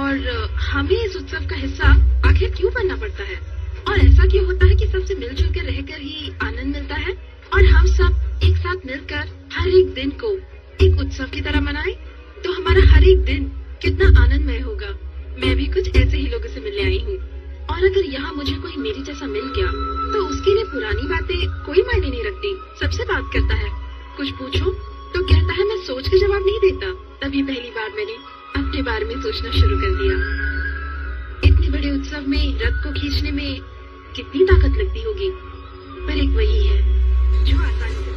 और हमें इस उत्सव का हिस्सा आखिर क्यों बनना पड़ता है, और ऐसा क्यों होता है कि सबसे मिलजुल कर रहकर ही आनंद मिलता है, और हम सब एक साथ मिलकर हर एक दिन को एक उत्सव की तरह मनाएं, तो हमारा हर एक दिन कितना आनंदमय होगा। मैं भी कुछ ऐसे ही लोगों से मिलने आई हूँ, और अगर यहाँ मुझे कोई मेरी जैसा मिल गया तो उसके लिए पुरानी बातें कोई मायने नहीं रखती। सबसे बात करता है, कुछ पूछो तो कहता है मैं सोच के जवाब नहीं देता। तभी पहली बार मैंने अपने बारे में सोचना शुरू कर दिया। इतने बड़े उत्सव में रथ को खींचने में कितनी ताकत लगती होगी, पर एक वही है जो आसानी से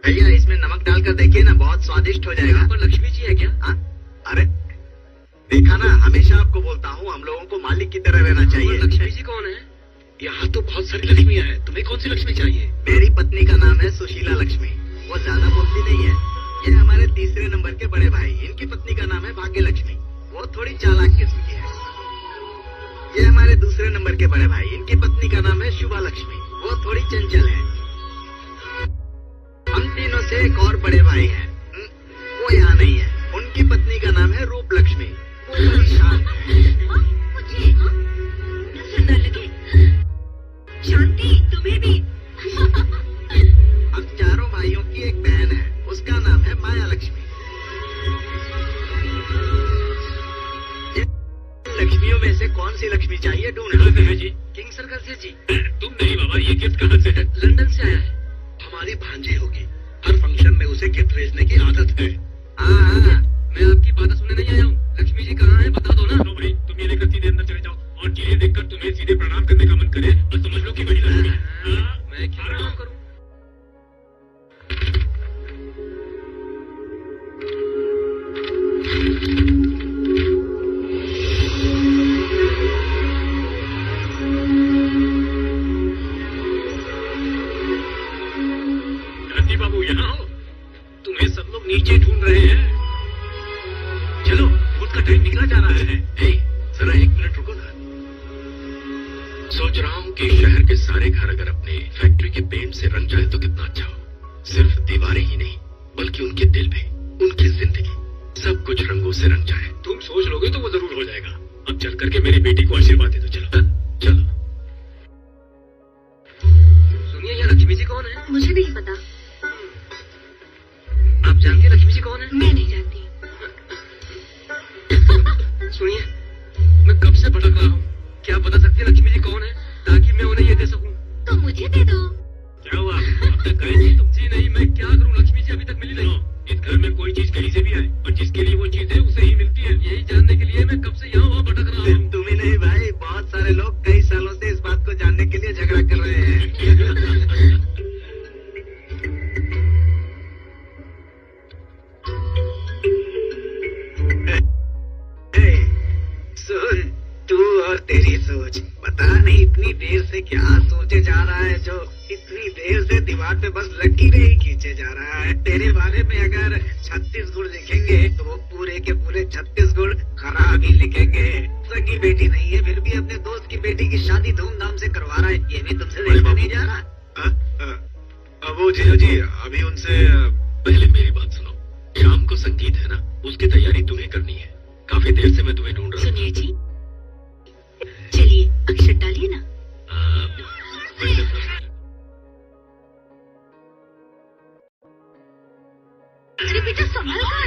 भैया इसमें नमक डालकर देखिए ना, बहुत स्वादिष्ट हो जाएगा। पर लक्ष्मी जी है क्या? अरे देखा ना, हमेशा आपको बोलता हूँ हम लोगों को मालिक की तरह रहना चाहिए। लक्ष्मी जी कौन है? यहाँ तो बहुत सारी लक्ष्मियाँ हैं, तुम्हें कौन सी लक्ष्मी चाहिए? मेरी पत्नी का नाम है सुशीला लक्ष्मी। वो ज्यादा बोलती नहीं है। ये हमारे तीसरे नंबर के बड़े भाई, इनकी पत्नी का नाम है भाग्य लक्ष्मी। वो थोड़ी चालाक किस्म की है। ये हमारे दूसरे नंबर के बड़े भाई, इनकी पत्नी का नाम है शुभा लक्ष्मी। वो थोड़ी चंचल है। हम तीनों से एक और बड़े भाई हैं, वो यहाँ नहीं है। उनकी पत्नी का नाम है रूप लक्ष्मी। वो बड़ी शांत है। नजर न लगे। शांति, तुम्हें भी। हम चारों भाइयों की एक बहन है, उसका नाम है माया लक्ष्मी। लक्ष्मियों में से कौन सी लक्ष्मी चाहिए ढूंढ जी। किंग सर्कल से जी। तुम नहीं बाबा, ये गिफ्ट कहाँ से है? लंदन से आया है। हमारी भांजी होगी, हर फंक्शन में उसे गिफ्ट भेजने की आदत है। हाँ, मैं आपकी बात सुनने नहीं आया हूँ। लक्ष्मी जी कहाँ हैं बता दो ना। लो भाई, तुम ये लेकर सीधे अंदर चले जाओ, और ये देखकर तुम्हें सीधे प्रणाम करने का मन करे और समझ लो कि वही लक्ष्मी है। मैं क्या प्रणाम करूँ? बाबू यहाँ हो, तुम्हें सब लोग नीचे ढूंढ रहे हैं। चलो, खुद का टाइम निकला जा रहा है। जरा एक मिनट रुको ना। सोच रहा हूँ कि शहर के सारे घर अगर अपने फैक्ट्री के पेंट से रंग जाए तो कितना अच्छा हो। सिर्फ दीवारें ही नहीं, बल्कि उनके दिल भी, उनकी जिंदगी, सब कुछ रंगों से रंग जाए। तुम सोच लोगे तो वो जरूर हो जाएगा। अब चल करके मेरी बेटी को आशीर्वाद दे दो। चलो चलो। सुनिए, ये लक्ष्मी जी कौन है? मुझे नहीं पता। आप जानती हैं लक्ष्मी जी कौन है? मैं नहीं जानती। सुनिए, मैं कब से भटक रहा हूँ। क्या बता सकती है लक्ष्मी जी कौन है, ताकि मैं उन्हें ये दे सकूं? तो मुझे दे दो। क्या हुआ? अब तक गए नहीं तुम? जी नहीं, मैं क्या करूँ, लक्ष्मी जी अभी तक मिली नहीं। इस घर में कोई चीज कहीं से भी आए और जिसके लिए वो चीज है उसे ही मिलती है। यही जानने के लिए मैं कब से यहाँ वहाँ भटक रहा हूँ। तुम ही नहीं भाई, बहुत सारे लोग कई सालों से इस बात को जानने के लिए झगड़ा कर रहे हैं। सुन, तू और तेरी सोच, पता नहीं इतनी देर से क्या सोचे जा रहा है, जो इतनी देर से दीवार पे बस लकीरें ही खींचे जा रहा है। तेरे बारे में अगर 36 गुण लिखेंगे तो वो पूरे के पूरे 36 गुण खराब ही लिखेंगे। सगी बेटी नहीं है, फिर भी अपने दोस्त की बेटी की शादी धूमधाम से करवा रहा है। ये भी तुमसे देखा नहीं जा रहा? वो जी, अभी उनसे पहले मेरी बात सुनो। शाम को संगीत है ना, उसकी तैयारी तुम्हें करनी है। काफी देर से मैं तुम्हें ढूंढ रहा हूँ। सुनिए जी, चलिए अक्षर डालिए ना। अरे बेटा संभाल कर।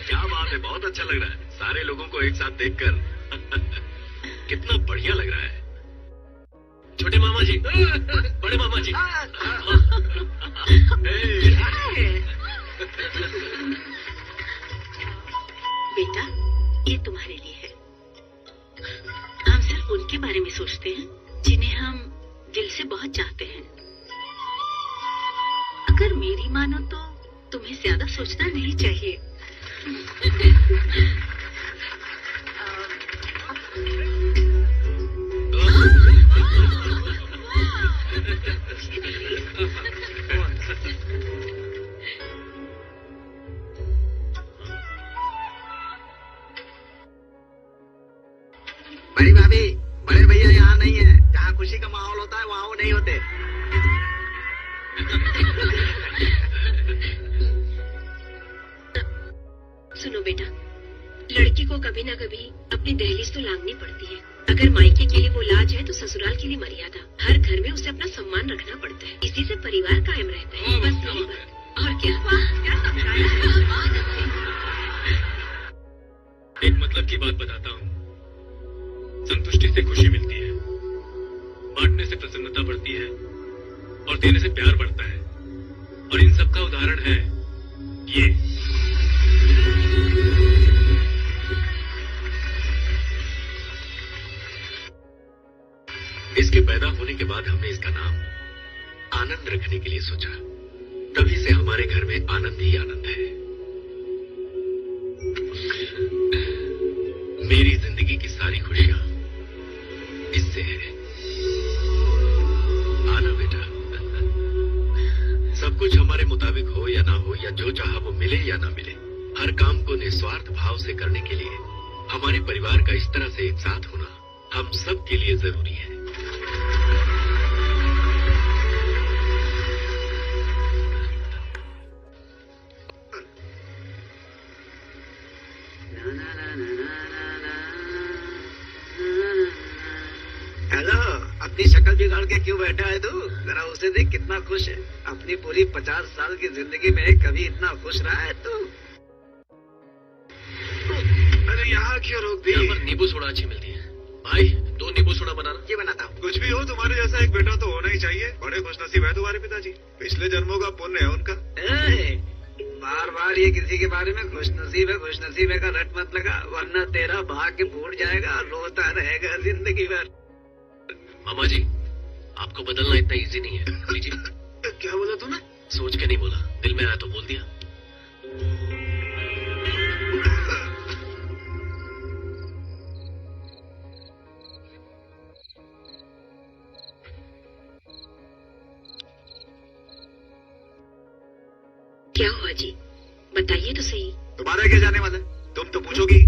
क्या बात है, बहुत अच्छा लग रहा है सारे लोगों को एक साथ देखकर। कितना बढ़िया लग रहा है। छोटे मामा जी, बड़े मामा जी। बेटा, ये तुम्हारे लिए है। हम सिर्फ उनके बारे में सोचते हैं जिन्हें हम दिल से बहुत चाहते हैं। अगर मेरी मानो तो तुम्हें ज्यादा सोचना नहीं चाहिए। माहौल होता है वहाँ वो नहीं होते। सुनो बेटा, लड़की को कभी ना कभी अपनी दहलीज तो लांघनी पड़ती है। अगर मायके के लिए वो लाज है तो ससुराल के लिए मर्यादा। हर घर में उसे अपना सम्मान रखना पड़ता है, इसी से परिवार कायम रहता है। बस यही बात। और क्या? क्या समझाया? एक मतलब की बात बताता हूँ, संतुष्टि से खुशी मिलती है, बांटने से प्रसन्नता बढ़ती है और देने से प्यार बढ़ता है। और इन सब का उदाहरण है ये। इसके पैदा होने के बाद हमने इसका नाम आनंद रखने के लिए सोचा। तभी से हमारे घर में आनंद ही आनंद है। मेरी जिंदगी की सारी खुशियां इससे है। आना बेटा। सब कुछ हमारे मुताबिक हो या ना हो, या जो चाहा वो मिले या ना मिले, हर काम को निस्वार्थ भाव से करने के लिए हमारे परिवार का इस तरह से एक साथ होना हम सब के लिए जरूरी है। हेलो, अपनी शक्ल बिगाड़ के क्यों बैठा है तू? जरा उसे देख, कितना खुश है। अपनी पूरी 50 साल की जिंदगी में कभी इतना खुश रहा है तू? अरे यहाँ क्यों रोक दी? यहाँ पर नींबू सोडा अच्छी मिलती है। भाई 2 नींबू सोडा बनाना। ये बनाता हूँ। कुछ भी हो, तुम्हारे जैसा एक बेटा तो होना ही चाहिए। बड़े खुशनसीब है तुम्हारे पिताजी, पिछले जन्मों का पुण्य है उनका। बार बार ये किसी के बारे में खुशनसीब है का रट मत लगा, वरना तेरा भाग्य फूट जाएगा, रोता रहेगा जिंदगी भर। मामा जी, आपको बदलना इतना इजी नहीं है। लीजिए। क्या बोला तूने? सोच के नहीं बोला, दिल में आया तो बोल दिया। क्या हुआ जी, बताइए तो सही। तुम्हारा क्या जाने वाला? तुम तो पूछोगी,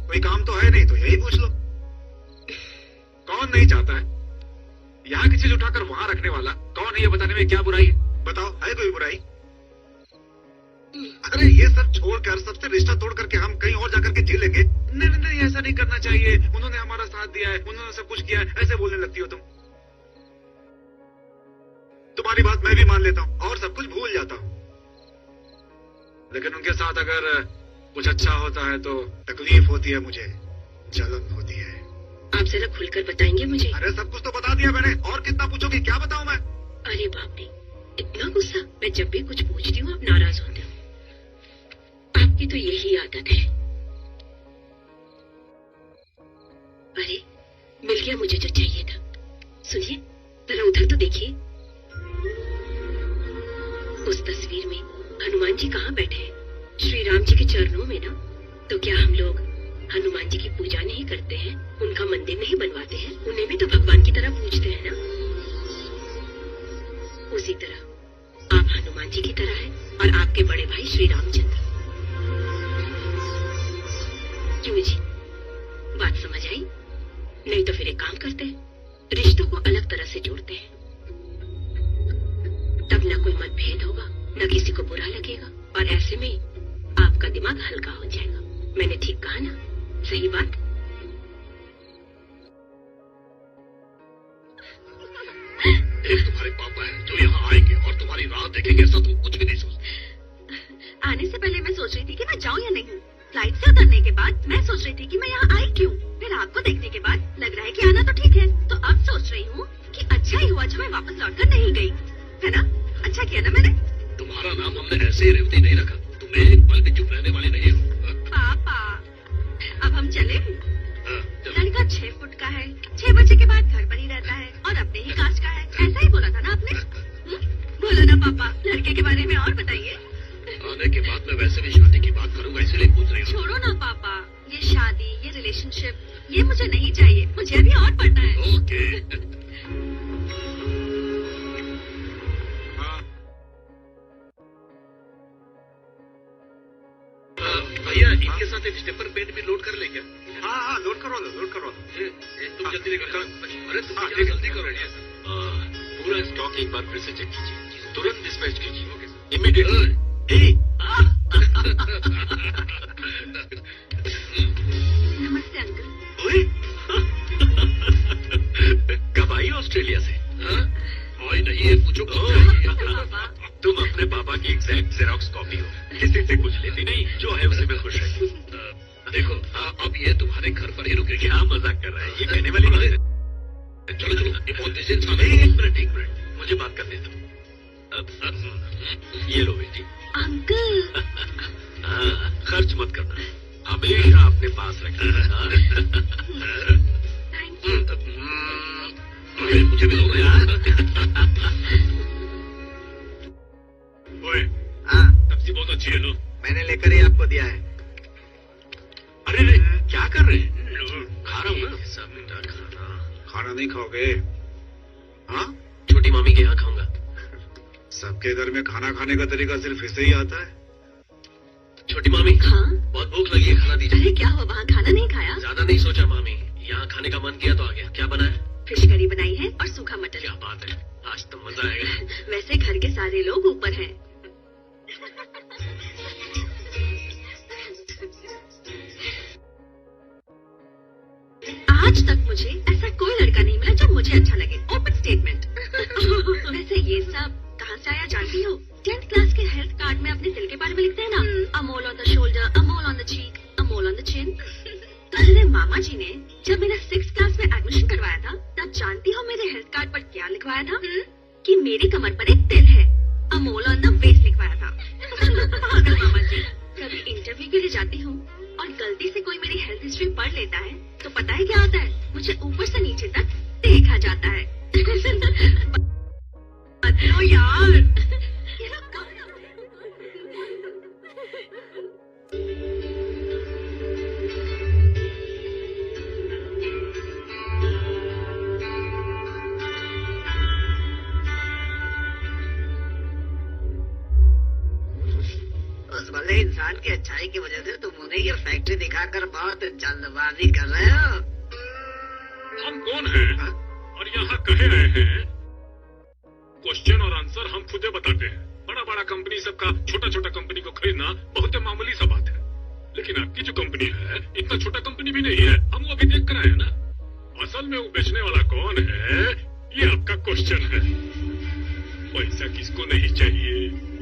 कोई काम तो है नहीं तो यही पूछ लो। कौन नहीं चाहता है यहाँ की चीज उठाकर वहां रखने वाला? कौन है ये बताने में क्या बुराई है? बताओ, है कोई बुराई? अरे ये सब छोड़कर, सबसे रिश्ता तोड़ करके हम कहीं और जाकर के जी लेंगे। नहीं नहीं नहीं, ऐसा नहीं करना चाहिए, उन्होंने हमारा साथ दिया है, उन्होंने सब कुछ किया है, ऐसे बोलने लगती हो तुम। तुम्हारी बात मैं भी मान लेता हूँ और सब कुछ भूल जाता हूँ, लेकिन उनके साथ अगर कुछ अच्छा होता है तो तकलीफ होती है, मुझे जलन होती है। आप जरा खुलकर बताएंगे मुझे? अरे सब कुछ तो बता दिया मैंने, और कितना पूछोगी? क्या बताऊं मैं? अरे बाप रे, इतना गुस्सा! मैं जब भी कुछ पूछती हूँ आप नाराज होते हो। आपकी तो यही आदत है। अरे मिल गया मुझे जो चाहिए था। सुनिए, जरा उधर तो देखिए। उस तस्वीर में हनुमान जी कहाँ बैठे हैं? श्री राम जी के चरणों में ना। तो क्या हम लोग हनुमान जी की पूजा नहीं करते हैं, उनका मंदिर नहीं बनवाते हैं? उन्हें भी तो भगवान की तरह पूजते हैं ना। उसी तरह आप हनुमान जी की तरह हैं और आपके बड़े भाई श्री रामचंद्र। क्यों जी, बात समझ आई? नहीं तो फिर एक काम करते हैं, रिश्तों को अलग तरह से जोड़ते हैं। तब ना कोई मतभेद होगा, न किसी को बुरा लगेगा, और ऐसे में आपका दिमाग हल्का हो जाएगा। मैंने ठीक कहा ना? सही बात। एक तुम्हारे पापा हैं जो यहाँ आएंगे और तुम्हारी राह देखेंगे, ऐसा तुम कुछ भी नहीं सोचते। आने से पहले मैं सोच रही थी कि मैं जाऊँ या नहीं। फ्लाइट से उतरने के बाद मैं सोच रही थी कि मैं यहाँ आई क्यों। फिर आपको देखने के बाद लग रहा है कि आना तो ठीक है। तो अब सोच रही हूँ कि अच्छा ही हुआ जो मैं वापस लौटकर नहीं गई, है ना? अच्छा किया ना मैंने। तुम्हारा नाम हमने ऐसे ही रेवती नहीं रखा, तुम्हें एक पल भी चुप रहने वाली नहीं हो। पापा, अब हम चले? हाँ, चलो। लड़का 6 फुट का है, 6 बजे के बाद घर पर ही रहता है और अपने ही कास्ट का है। ऐसा ही बोला था ना आपने? बोलो ना पापा, लड़के के बारे में और बताइए। आने के बाद मैं वैसे भी शादी की बात करूंगा, इसलिए पूछ रही हूँ। छोड़ो ना पापा, ये शादी, ये रिलेशनशिप, ये मुझे नहीं चाहिए। मुझे अभी और पढ़ना है। ओके। भैया इनके साथ एक स्टेपर पेन भी लोड कर ले क्या? हाँ, लोड करवा दो। तुम जल्दी निकल। अरे तुम जल्दी करो। पूरा स्टॉक एक बार फिर से चेक कीजिए, तुरंत डिस्पैच कीजिए, इमीडिएट। नमस्ते अंकल। कब आई ऑस्ट्रेलिया से? आई नहीं है, पूछो तुम अपने पापा की एग्जैक्ट जेरॉक्स कॉपी हो, किसी से कुछ लेती नहीं, जो है उसी में खुश रहती। देखो अब ये तुम्हारे घर पर ही रुके। क्या मजाक कर रहा है, ये कहने वाली बात है। चलो ये बहुत एक मिनट मुझे बात करने दो। ये लो बेटी। अंकल खर्च मत करना, हमेशा अपने पास रखना। Thank you. मुझे भी लोगे यार। ओए, हाँ, सब्जी बहुत अच्छी है लो। मैंने लेकर ही आपको दिया है। अरे रे, क्या कर रहे हैं? खा रहा हूँ ना। सब बेटा खाना नहीं खाओगे? हाँ, छोटी मामी के यहाँ खाऊंगा। सबके घर में खाना खाने का तरीका सिर्फ इसे ही आता है। छोटी मामी, हाँ? बहुत भूख लगी है, खाना दीजिए। अरे क्या हुआ, वहाँ खाना नहीं खाया? ज्यादा नहीं सोचा मामी, यहाँ खाने का मन किया तो आ गया। क्या बना है? फिश करी बनाई है और सूखा मटन। क्या बात है, आज तो मजा आएगा। वैसे घर के सारे लोग ऊपर हैं। आज तक मुझे ऐसा कोई लड़का नहीं मिला जो मुझे अच्छा लगे। Open statement. वैसे ये सब कहाँ से आया जानती हो? 10th क्लास के हेल्थ कार्ड में अपने दिल के बारे में लिखते हैं ना, a mole on the shoulder, a mole on the cheek, a mole on the chin. तो मेरे मामा जी ने जब मेरा 6th क्लास में एडमिशन करवाया था, तब जानती हो मेरे हेल्थ कार्ड पर क्या लिखवाया था? कि मेरी कमर पर एक तिल है, अ मोल ऑन द वेस्ट लिखवाया था। पागल मामा जी। कभी इंटरव्यू के लिए जाती हूँ और गलती से कोई मेरी हेल्थ हिस्ट्री पढ़ लेता है तो पता है क्या होता है? मुझे ऊपर से नीचे तक देखा जाता है। बताओ यार। उस भले इंसान की अच्छाई की वजह से तुम उन्हें ये फैक्ट्री दिखाकर बहुत जल्दबाजी कर रहे हो। हम कौन हैं और यहाँ कहे रहे हैं? क्वेश्चन और आंसर हम खुदे बताते हैं। बड़ा बड़ा कंपनी सबका छोटा छोटा कंपनी को खरीदना बहुत मामूली सा बात है, लेकिन आपकी जो कंपनी है इतना छोटा कंपनी भी नहीं है। हम वो अभी देख कर आए हैं ना। असल में वो बेचने वाला कौन है, ये आपका क्वेश्चन है। पैसा किसको नहीं चाहिए,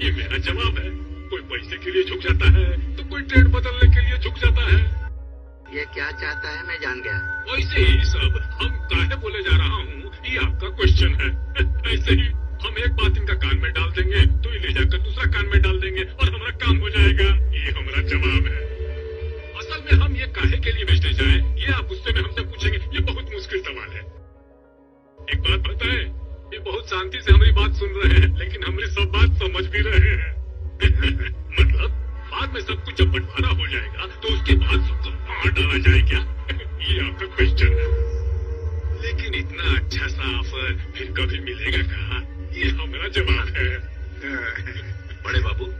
ये मेरा जवाब है। कोई पैसे के लिए झुक जाता है तो कोई ट्रेड बदलने के लिए झुक जाता है। ये क्या चाहता है मैं जान गया। वैसे ही सब हम काहे बोले जा रहा हूँ, ये आपका क्वेश्चन है। ऐसे ही हम एक बात इनका कान में डाल देंगे तो ये ले जाकर दूसरा कान में डाल देंगे और हमारा काम हो जाएगा। ये हमारा जवाब है। असल में हम ये काहे के लिए बेचने जाए, ये आप गुस्से में हमसे पूछेंगे, ये बहुत मुश्किल सवाल है। एक बात पता है, ये बहुत शांति से हमारी बात सुन रहे हैं, लेकिन हमारी सब बात समझ भी रहे हैं। मतलब बाद में सब कुछ जब बंटवारा हो जाएगा तो उसके बाद सबको बाहर डाला जाए क्या? ये आपका क्वेश्चन है। लेकिन इतना अच्छा सा ऑफर फिर कभी मिलेगा कहाँ, ये हमारा जवाब है। बड़े बाबू,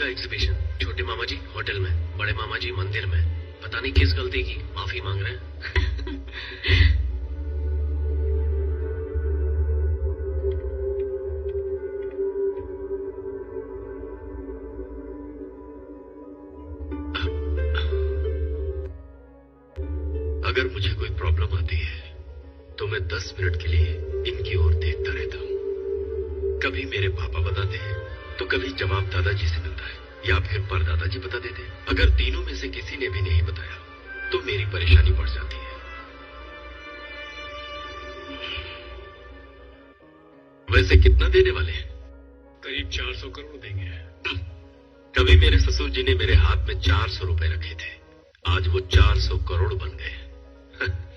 एग्जीबिशन, छोटे मामा जी होटल में, बड़े मामा जी मंदिर में। पता नहीं किस गलती की माफी मांग रहे हैं। अगर मुझे कोई प्रॉब्लम आती है तो मैं 10 मिनट के लिए इनकी ओर देखता रहता हूँ। कभी मेरे पापा बताते हैं तो कभी जवाब दादाजी से मिलता है या फिर परदादाजी बता देते। अगर तीनों में से किसी ने भी नहीं बताया तो मेरी परेशानी बढ़ जाती है। वैसे कितना देने वाले हैं? करीब 400 करोड़ देंगे। कभी मेरे ससुर जी ने मेरे हाथ में 400 रुपए रखे थे, आज वो 400 करोड़ बन गए।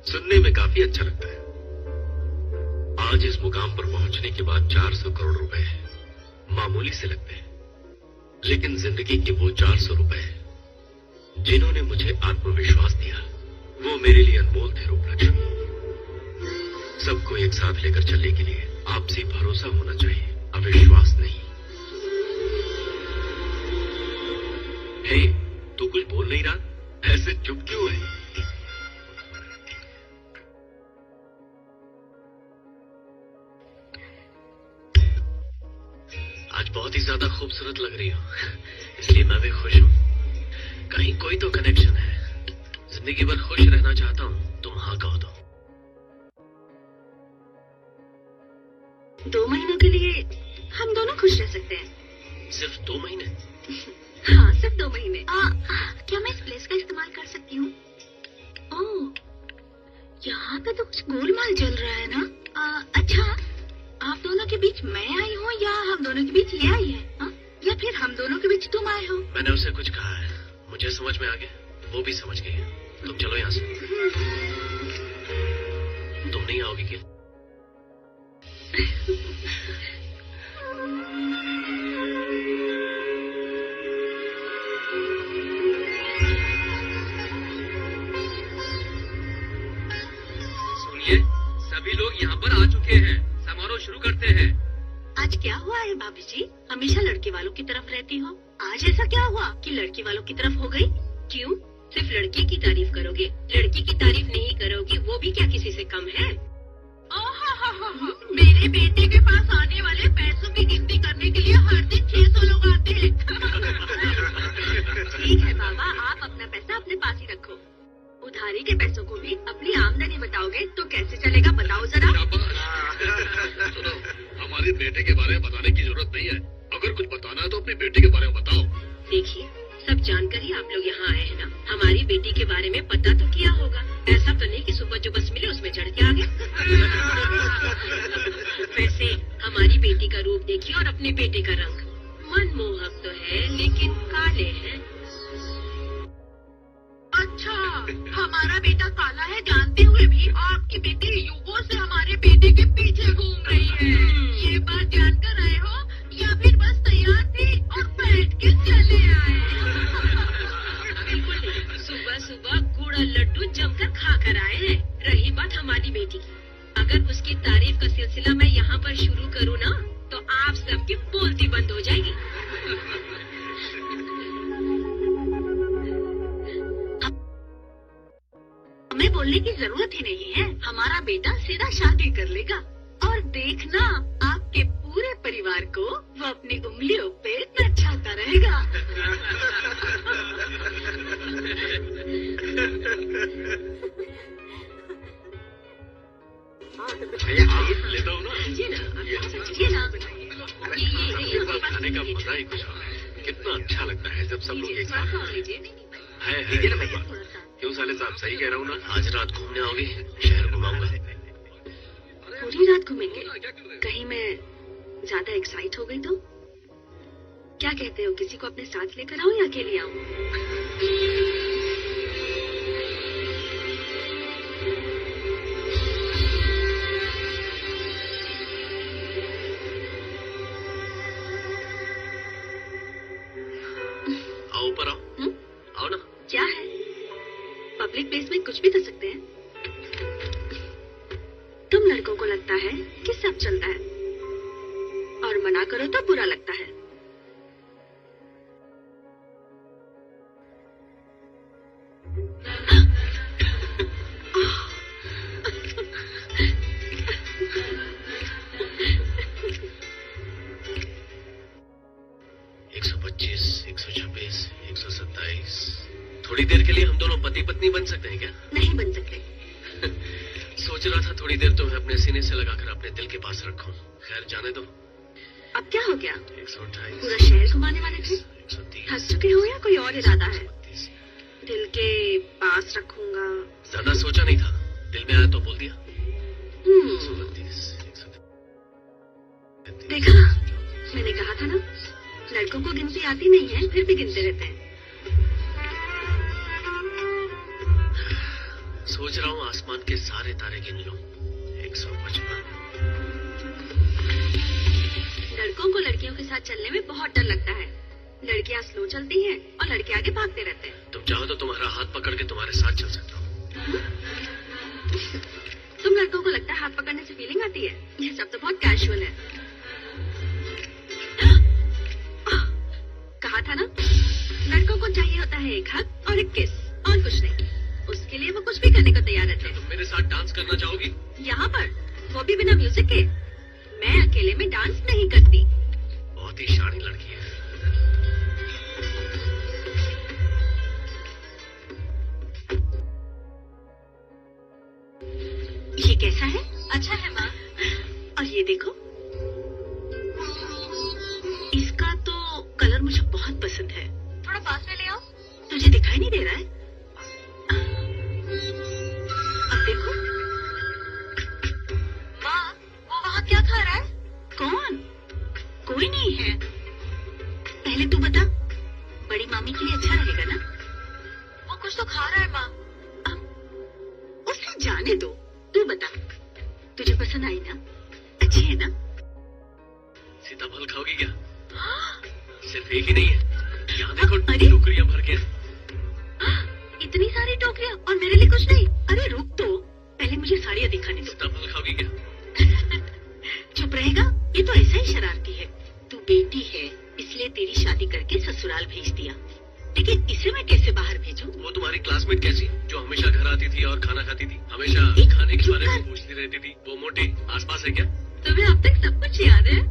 सुनने में काफी अच्छा लगता है। आज इस मुकाम पर पहुंचने के बाद 400 करोड़ रुपए मामूली से लगते हैं, लेकिन जिंदगी के वो 400 रुपए जिन्होंने मुझे आत्मविश्वास दिया, वो मेरे लिए अनमोल थे। रूपलक्ष्मी, सबको एक साथ लेकर चलने के लिए आपसी भरोसा होना चाहिए, अविश्वास नहीं। हे, तू कुछ बोल नहीं रहा, ऐसे चुप क्यों है? आज बहुत ही ज्यादा खूबसूरत लग रही हो, इसलिए मैं भी खुश हूँ। कहीं कोई तो कनेक्शन है। जिंदगी भर खुश रहना चाहता हूँ, तुम हाँ कहो तो। 2 महीनों के लिए हम दोनों खुश रह सकते हैं। सिर्फ 2 महीने? हाँ, सिर्फ 2 महीने। क्या मैं इस प्लेस का इस्तेमाल कर सकती हूँ? ओह, यहाँ पे तो कुछ गोलमाल चल रहा है ना। अच्छा, आप दोनों के बीच मैं आई हूँ या हम दोनों के बीच ये आई है? या फिर हम दोनों के बीच तुम आए हो? मैंने उसे कुछ कहा है, मुझे समझ में आ गया, वो भी समझ गई है। तुम चलो यहाँ से। तुम नहीं आओगी क्या? सुनिए, सभी लोग यहाँ पर आ चुके हैं, समारोह शुरू करते हैं। आज क्या हुआ है भाभी जी? हमेशा लड़के वालों की तरफ रहती हो, आज ऐसा क्या हुआ कि लड़के वालों की तरफ हो गई? क्यों? सिर्फ लड़के की तारीफ करोगे, लड़की की तारीफ नहीं करोगी, वो भी क्या किसी से कम है? मेरे बेटे के पास आने वाले पैसों की गिनती करने के लिए हर दिन 600 लोग आते हैं। ठीक है बाबा, आप अपना पैसा अपने पास ही रखो। उधारी के पैसों को भी अपनी आमदनी बताओगे तो कैसे चलेगा, बताओ जरा। सुनो, हमारे बेटे के बारे में बताने की जरूरत नहीं है। अगर कुछ बताना है तो अपने बेटे के बारे में बताओ। देखिए, सब जानकर ही आप लोग यहाँ आए हैं ना। हमारी बेटी के बारे में पता तो किया होगा, ऐसा तो नहीं कि सुबह जो बस मिले उसमें चढ़ के आ गए। वैसे हमारी बेटी का रूप देखिए और अपने बेटे का रंग, मनमोहक तो है लेकिन काले हैं। अच्छा, हमारा बेटा काला है जानते हुए भी आपकी बेटी युगों से हमारे बेटे के पीछे घूम रही है। ये बात जानकर आए हो या फिर बस तैयार थी और बैठ के चले आए? बिल्कुल नहीं, सुबह सुबह गुड़ और लड्डू जमकर खा कर आए हैं। रही बात हमारी बेटी की, अगर उसकी तारीफ का सिलसिला मैं यहाँ पर शुरू करूँ ना तो आप सबकी बोलती बंद हो जाएगी। हमें बोलने की जरूरत ही नहीं है, हमारा बेटा सीधा शादी कर लेगा और देखना आपके पूरे परिवार को वो अपनी उंगलियों पे नचाता रहेगा। ले दो ना। ये ना, ये खाने का मजा ही कुछ और है। कितना अच्छा लगता है जब सब लोग एक साथ है। क्यों साले साहब, सही कह रहा हूँ ना? आज रात घूमने आओगे? शहर घुमाऊंगा। पूरी रात घूमेंगे? कहीं मैं ज्यादा एक्साइट हो गई तो? क्या कहते हो, किसी को अपने साथ लेकर आऊं या अकेले आऊं? आओ ऊपर आओ। आओ ना। क्या है? पब्लिक प्लेस में कुछ भी कर सकते हैं। तुम लड़कों को लगता है कि सब चलता है और मना करो तो बुरा लगता है। थोड़ी देर के लिए हम दोनों पति पत्नी बन सकते हैं क्या? नहीं बन सकते। सोच रहा था थोड़ी देर तुम्हें अपने सीने से लगाकर अपने दिल के पास रखूं। खैर जाने दो। अब क्या हो गया? 128, पूरा शहर घुमाने वाले थे? 130, थक चुके हो या कोई और इरादा है? दिल के पास रखूंगा। ज्यादा सोचा नहीं था, दिल में आया तो बोल दिया। 132, 133। देखा, मैंने कहा था ना, लड़कों को गिनती आती नहीं है फिर भी गिनते रहते हैं। सोच रहा हूँ आसमान के सारे तारे गिन लूं। 155, लड़कों को लड़कियों के साथ चलने में बहुत डर लगता है। लड़कियां स्लो चलती हैं और लड़के आगे भागते रहते हैं। तुम चाहो तो तुम्हारा हाथ पकड़ के तुम्हारे साथ चल सकता हूँ। तुम लड़कों को लगता है हाथ पकड़ने से फीलिंग आती है? ये सब तो बहुत कैजुअल है। कहा था ना, लड़कों को चाहिए होता है एक हग और एक किस, और कुछ नहीं। उसके लिए वो कुछ भी करने को तैयार रहते हैं। तुम मेरे साथ डांस करना चाहोगी? यहाँ पर, वो भी बिना म्यूजिक के? मैं अकेले में डांस नहीं करती। बहुत ही शानी लड़की है। ये कैसा है? अच्छा है माँ। और ये देखो, इसका तो कलर मुझे बहुत पसंद है। थोड़ा पास में ले आओ। तुझे दिखाई नहीं दे रहा है? अब देखो। माँ, वो वहाँ क्या खा रहा है? कौन? कोई नहीं है। पहले तू बता, बड़ी मामी के लिए अच्छा रहेगा ना? वो कुछ तो खा रहा है माँ। उसे जाने दो। तू बता, तुझे पसंद आई ना? अच्छी है ना? सीताफल खाओगी क्या? सिर्फ एक ही नहीं है, यहाँ देखो अरे? टोकरियां भर के। इतनी सारी टोकरियां और मेरे लिए कुछ नहीं? अरे रुक तो, पहले मुझे साड़ियाँ दिखाने दो। सीताफल खाओगी क्या? चुप रहेगा? ये तो ऐसा ही शरारती है। तू बेटी है, इसलिए तेरी शादी करके ससुराल भेज दिया, लेकिन इसे मैं कैसे बाहर भेजूं? वो तुम्हारी क्लासमेट कैसी, जो हमेशा घर आती थी और खाना खाती थी, हमेशा खाने के बारे में पूछती रहती थी? वो मोटी आसपास है क्या? तुम्हें अब तक सब कुछ याद है?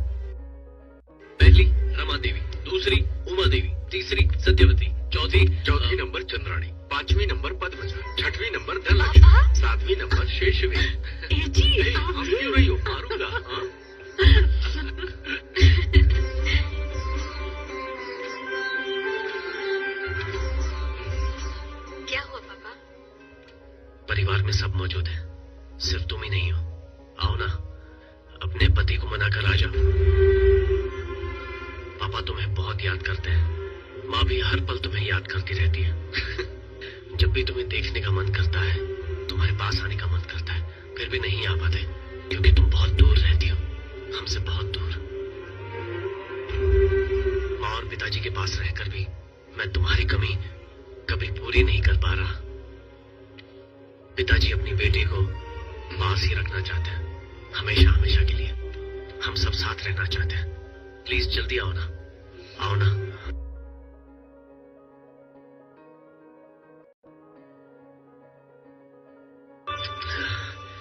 पहली रमा देवी, दूसरी उमा देवी, तीसरी सत्यवती, चौथी नंबर चंद्राणी, 5वीं नंबर पद्मजा, 6वीं नंबर धनलक्ष्मी, 7वीं नंबर शेषवी। आप क्यों रही हो? मारूंगा। हाँ? क्या हुआ पापा? परिवार में सब मौजूद है, सिर्फ तुम ही नहीं हो। आओ ना, अपने पति को मनाकर आ जाओ। पापा तुम्हें बहुत याद करते हैं, माँ भी हर पल तुम्हें याद करती रहती है। जब भी तुम्हें देखने का मन करता है, तुम्हारे पास आने का मन करता है, फिर भी नहीं आ पाते, क्योंकि तुम बहुत दूर रहती हो, हमसे बहुत दूर। माँ और पिताजी के पास रहकर भी मैं तुम्हारी कमी कभी पूरी नहीं कर पा रहा। पिताजी अपनी बेटी को पास ही रखना चाहते हैं, हमेशा हमेशा के लिए। हम सब साथ रहना चाहते हैं। प्लीज जल्दी आओ ना, आओ ना।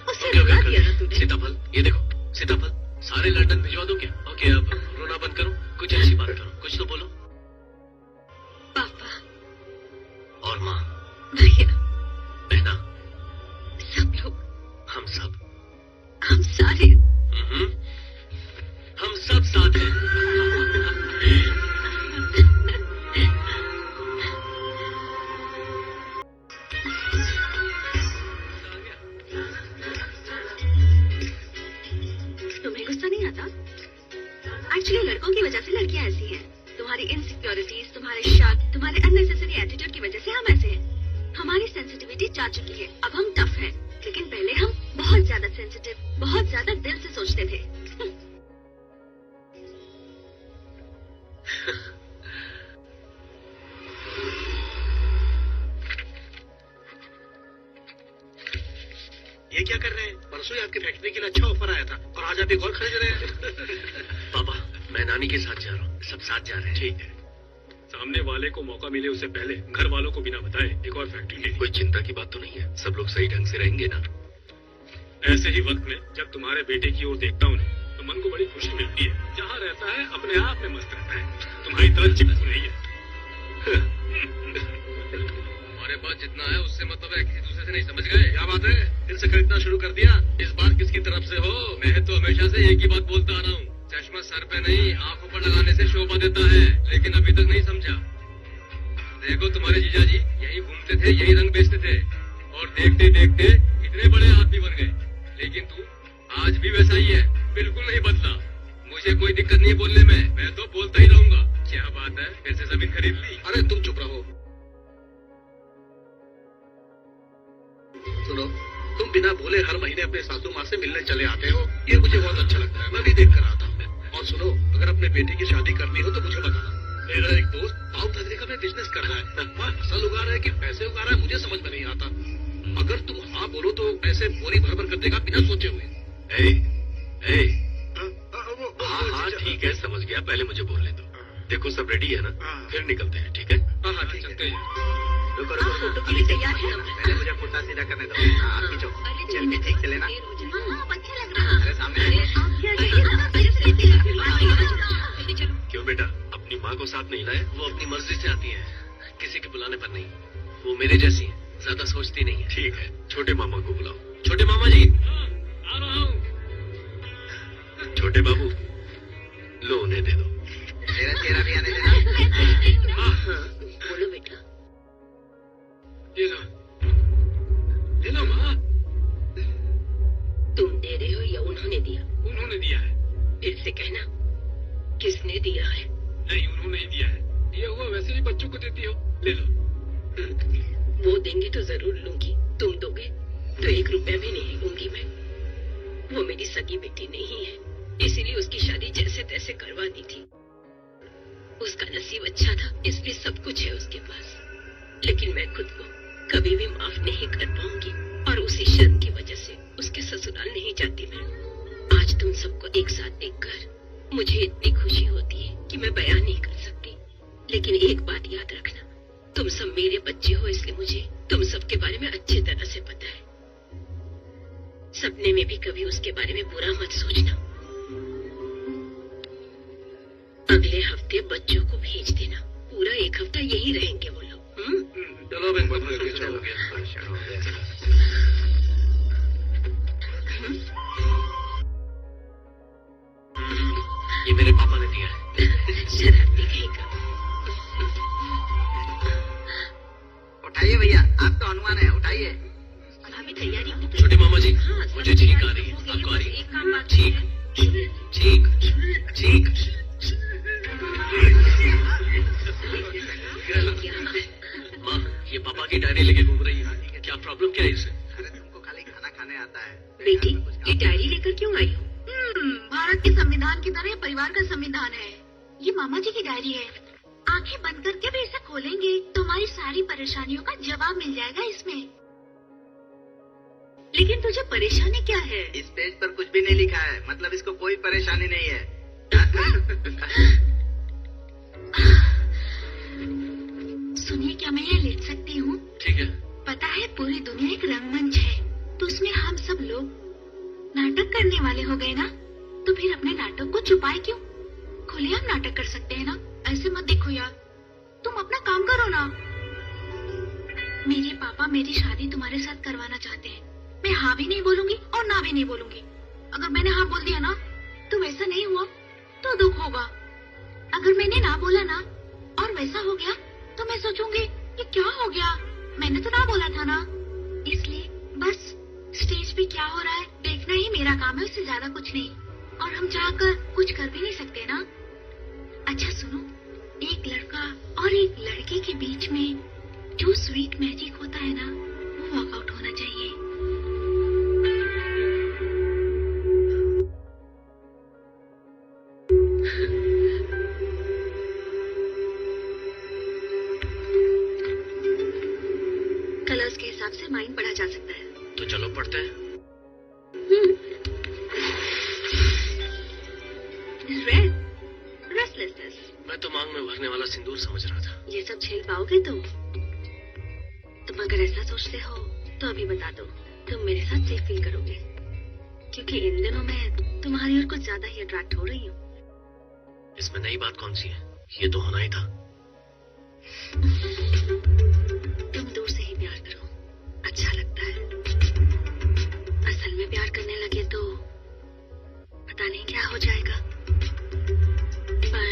उसे रुला दिया ना तूने? सीताफल, ये देखो सीताफल। सारे लंदन भिजवा दो क्या? ओके, अब रोना बंद करो, कुछ अच्छी बात करो, कुछ तो बोलो। पापा और माँ, भैया, बहना, सब लोग, हम सब, हम सारे। हम सब साथ हैं। तुम्हें गुस्सा नहीं आता? एक्चुअली लड़कों की वजह से लड़कियां ऐसी हैं। तुम्हारी इनसिक्योरिटीज, तुम्हारे शक, तुम्हारे अननेसेसरी एटीट्यूड की वजह से हम ऐसे हैं। हमारी सेंसिटिविटी जा चुकी है, अब हम टफ हैं। लेकिन पहले हम बहुत ज्यादा सेंसिटिव, बहुत ज्यादा दिल से सोचते थे। ये क्या कर रहे हैं? परसों ही आपकी फैक्ट्री के लिए अच्छा ऑफर आया था और आज आप एक और खरीद रहे हैं। पापा, मैं नानी के साथ जा रहा हूँ, सब साथ जा रहे हैं। ठीक है, सामने वाले को मौका मिले उससे पहले घर वालों को बिना बताए एक और फैक्ट्री ले ली। कोई चिंता की बात तो नहीं है, सब लोग सही ढंग से रहेंगे ना? ऐसे ही वक्त में जब तुम्हारे बेटे की ओर देखता हूँ तो मन को बड़ी खुशी मिलती है। जहाँ रहता है अपने आप में मस्त रहता है, तुम्हारी तरह चिपकू नहीं है। हमारे पास जितना है उससे मतलब है, किसी दूसरे से नहीं, समझ गए? क्या बात है, दिल से खरीदना शुरू कर दिया? इस बार किसकी तरफ से हो? मैं तो हमेशा से एक ही बात बोलता आ रहा हूँ, चश्मा सर पे नहीं आंखों पर लगाने से शोभा देता है, लेकिन अभी तक नहीं समझा। देखो तुम्हारे जीजा जी यही घूमते थे, यही रंग बेचते थे और देखते देखते इतने बड़े आदमी बन गए, लेकिन तू आज भी वैसा ही है, बिल्कुल नहीं बदला। मुझे कोई दिक्कत नहीं बोलने में, मैं तो बोलता ही रहूंगा। क्या बात है, फिर से जमीन खरीद ली? अरे तुम चुप रहो। सुनो, तुम बिना बोले हर महीने अपने सासू माँ से मिलने चले आते हो, ये मुझे बहुत अच्छा लगता है। मैं भी देख कर आता हूँ। और सुनो, अगर अपने बेटे की शादी करनी हो तो मुझे बताना। मेरा एक दोस्त साउथ अफ्रीका में बिजनेस कर रहा है। वहाँ फसल उगा रहा है कि पैसे उगा रहा है मुझे समझ में नहीं आता। अगर तुम हाँ बोलो तो ऐसे बोरी भर भर कर देगा बिना सोचे हुए। हाँ ठीक है, समझ गया, पहले मुझे बोलने दो। देखो सब रेडी है ना, फिर निकलते हैं, ठीक है? हाँ ठीक है। रुको रुको, फोटो के लिए तैयार है? पहले मुझे पुट्टा सीधा करने दो। आप खींचो, चले ना। अच्छा लग रहा है। अरे सामने क्यों बेटा, अपनी माँ को साथ नहीं लाए? वो अपनी मर्जी से आती है, किसी के बुलाने पर नहीं। वो मेरे जैसी है, ज्यादा सोचती नहीं है। ठीक है, छोटे मामा को बुलाओ। छोटे मामा जी। आ रहा हूँ। छोटे बाबू, लो उन्हें दे दो। तेरा चेहरा भी आने देना। बोलो बेटा। ये लो माँ। तुम दे रहे हो या उन्होंने दिया? उन्होंने दिया है। फिर से कहना, किसने दिया है? नहीं, उन्होंने ही दिया है। दिया हुआ वैसे भी बच्चों को देती हो, ले लो। वो देंगे तो जरूर लूंगी, तुम दोगे तो 1 रुपया भी नहीं लूंगी मैं। वो मेरी सगी बेटी नहीं है, इसीलिए उसकी शादी जैसे तैसे करवा दी थी। उसका नसीब अच्छा था, इसलिए सब कुछ है उसके पास। लेकिन मैं खुद को कभी भी माफ नहीं कर पाऊंगी, और उसी शर्म की वजह से उसके ससुराल नहीं जाती मैं। आज तुम सबको एक साथ देखकर मुझे इतनी खुशी होती है कि मैं बयान नहीं कर सकती। लेकिन एक बात याद रखना, तुम सब मेरे बच्चे हो, इसलिए मुझे तुम सबके बारे में अच्छी तरह से पता है। सपने में भी कभी उसके बारे में बुरा मत सोचना। अगले हफ्ते बच्चों को भेज देना, पूरा 1 हफ्ता यही रहेंगे वो लोग। चलो बहन, हो गया। ये मेरे पापा ने दिया है। शरारती कहीं का। उठाइए भैया, आप तो हनुमान है, उठाइए। अभी तैयारी हो गई। छोटे मामा जी, हाँ, मुझे छींक आ रही है। आपको आ रही है? एक काम बाकी है। छींक। माँ, ये पापा की डायरी लेके घूम रही है, क्या प्रॉब्लम क्या है इसे? अरे तुमको खाली खाना खाने आता है। बेटी, ये डायरी लेकर क्यों आई हो? भारत के संविधान की तरह परिवार का संविधान है। ये मामा जी की डायरी है। आंखें बंद करके भी इसे खोलेंगे तो हमारी सारी परेशानियों का जवाब मिल जाएगा इसमें। लेकिन तुझे परेशानी क्या है? इस पेज पर कुछ भी नहीं लिखा है, मतलब इसको कोई परेशानी नहीं है। सुनिए, क्या मैं ये लिख सकती हूँ? ठीक है। पता है, पूरी दुनिया एक रंगमंच है, तो उसमें हम सब लोग नाटक करने वाले हो गए ना, तो फिर अपने नाटक को छुपाए क्यों? खुलेआम नाटक कर सकते हैं ना। ऐसे मत देखो यार, तुम अपना काम करो ना। मेरे पापा मेरी शादी तुम्हारे साथ करवाना चाहते हैं। मैं हाँ भी नहीं बोलूंगी और ना भी नहीं बोलूंगी। अगर मैंने हाँ बोल दिया ना तो वैसा नहीं हुआ तो दुख होगा। अगर मैंने ना बोला ना और वैसा हो गया तो मैं सोचूंगी ये क्या हो गया, मैंने तो ना बोला था ना। इसलिए बस स्टेज पे क्या हो रहा है देखना ही मेरा काम है, उससे ज्यादा कुछ नहीं। और हम चाहकर कुछ कर भी नहीं सकते ना। अच्छा सुनो, एक लड़का और एक लड़की के बीच में जो स्वीट मैजिक होता है ना, वो वर्कआउट होना चाहिए। कलर्स के हिसाब से माइंड पढ़ा जा सकता है। तो चलो पढ़ते हैं। Red, restlessness. मैं तो मांग में भरने वाला सिंदूर समझ रहा था। ये सब झेल पाओगे तुम? अगर ऐसा सोचते हो तो अभी बता दो, तुम मेरे साथ सेफ फील करोगे, क्योंकि इन दिनों मैं तुम्हारी ओर कुछ ज्यादा ही अट्रैक्ट हो रही हूँ। इसमें नई बात कौन सी है, ये तो होना ही था। तुम दूर से ही प्यार करो, अच्छा लगता है। असल में प्यार करने लगे तो पता नहीं क्या हो जाएगा। पर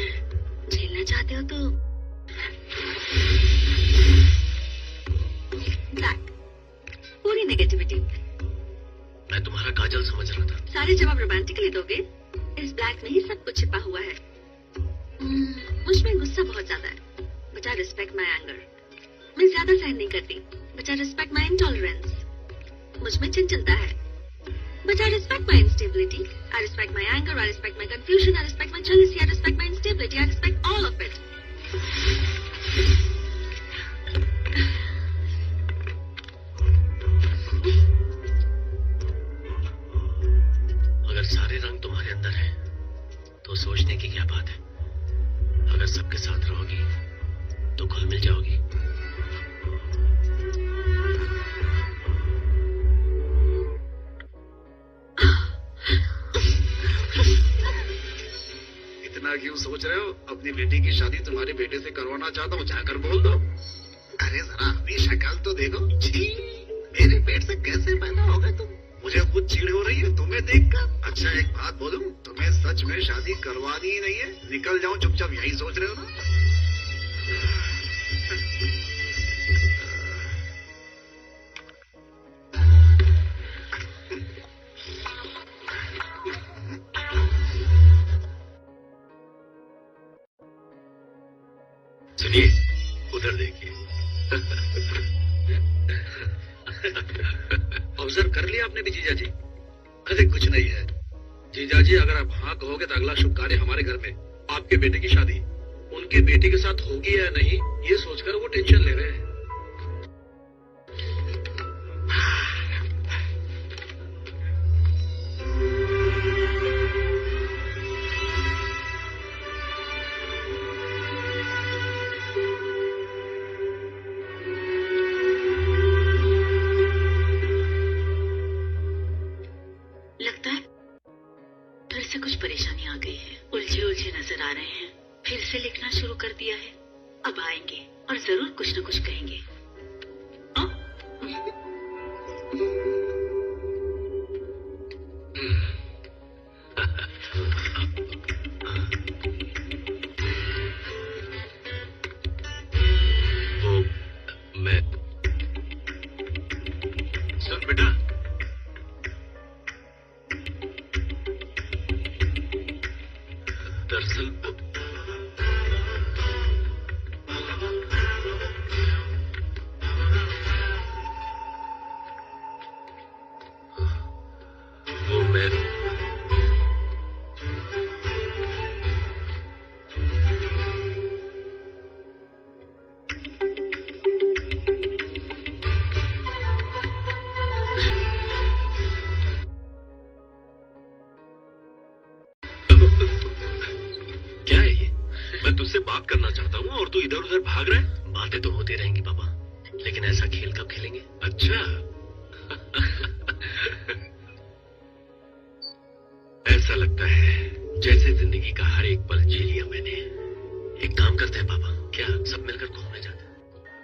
झेलना चाहते हो तो ब्लैक, पूरी नेगेटिविटी। मैं तुम्हारा काजल समझ रहा था। सारे जवाब रोमांटिकली दोगे? इस ब्लैक में ही सब कुछ छिपा हुआ है। मुझ में गुस्सा बहुत ज्यादा है, but I respect my anger. मैं ज्यादा सहन नहीं करती, but I respect my intolerance. मुझ में चंचलता है। But I respect my instability. I respect my anger. I respect my confusion. I respect my jealousy. I respect my instability. I respect all of it. अगर सारे रंग तुम्हारे अंदर हैं, तो सोचने की क्या बात है। अगर सबके साथ रहोगी तो घुल मिल जाओगी। इतना क्यों सोच रहे हो? अपनी बेटी की शादी तुम्हारे बेटे से करवाना चाहता हूँ, जाकर बोल दो। अरे जरा अपनी शक्ल तो देखो। छी, मेरे पेट से कैसे पैदा हो गए तुम? मुझे खुद चिढ़ हो रही है तुम्हें देखकर। अच्छा एक बात बोलूं, तुम्हें सच में शादी करवानी ही नहीं है? निकल जाऊं चुपचाप, यही सोच रहे हो ना? सुनिए, उधर देखिए। ऑब्जर्व कर लिया आपने भी जीजा जी? अरे कुछ नहीं है जीजा जी, अगर आप हाँ कहोगे तो अगला शुभ कार्य हमारे घर में आपके बेटे की शादी उनके बेटे के साथ होगी या नहीं, ये सोचकर वो टेंशन ले रहे हैं। लगता है फिर से कुछ परेशानी आ गई है। उलझे उलझे नजर आ रहे हैं। फिर से लिखना शुरू कर दिया है। अब आएंगे और जरूर कुछ न कुछ कहेंगे। मैं सुन बेटा, दरअसल वो मैं क्या है ये? मैं तुझसे बात करना चाहता हूँ और तू इधर उधर भाग रहा है। बातें तो होती रहेंगी पापा, लेकिन ऐसा खेल कब खेलेंगे? अच्छा ऐसा लगता है जैसे जिंदगी का हर एक पल जी लिया मैंने। एक काम करते हैं पापा, क्या सब मिलकर घूमने जाते हैं?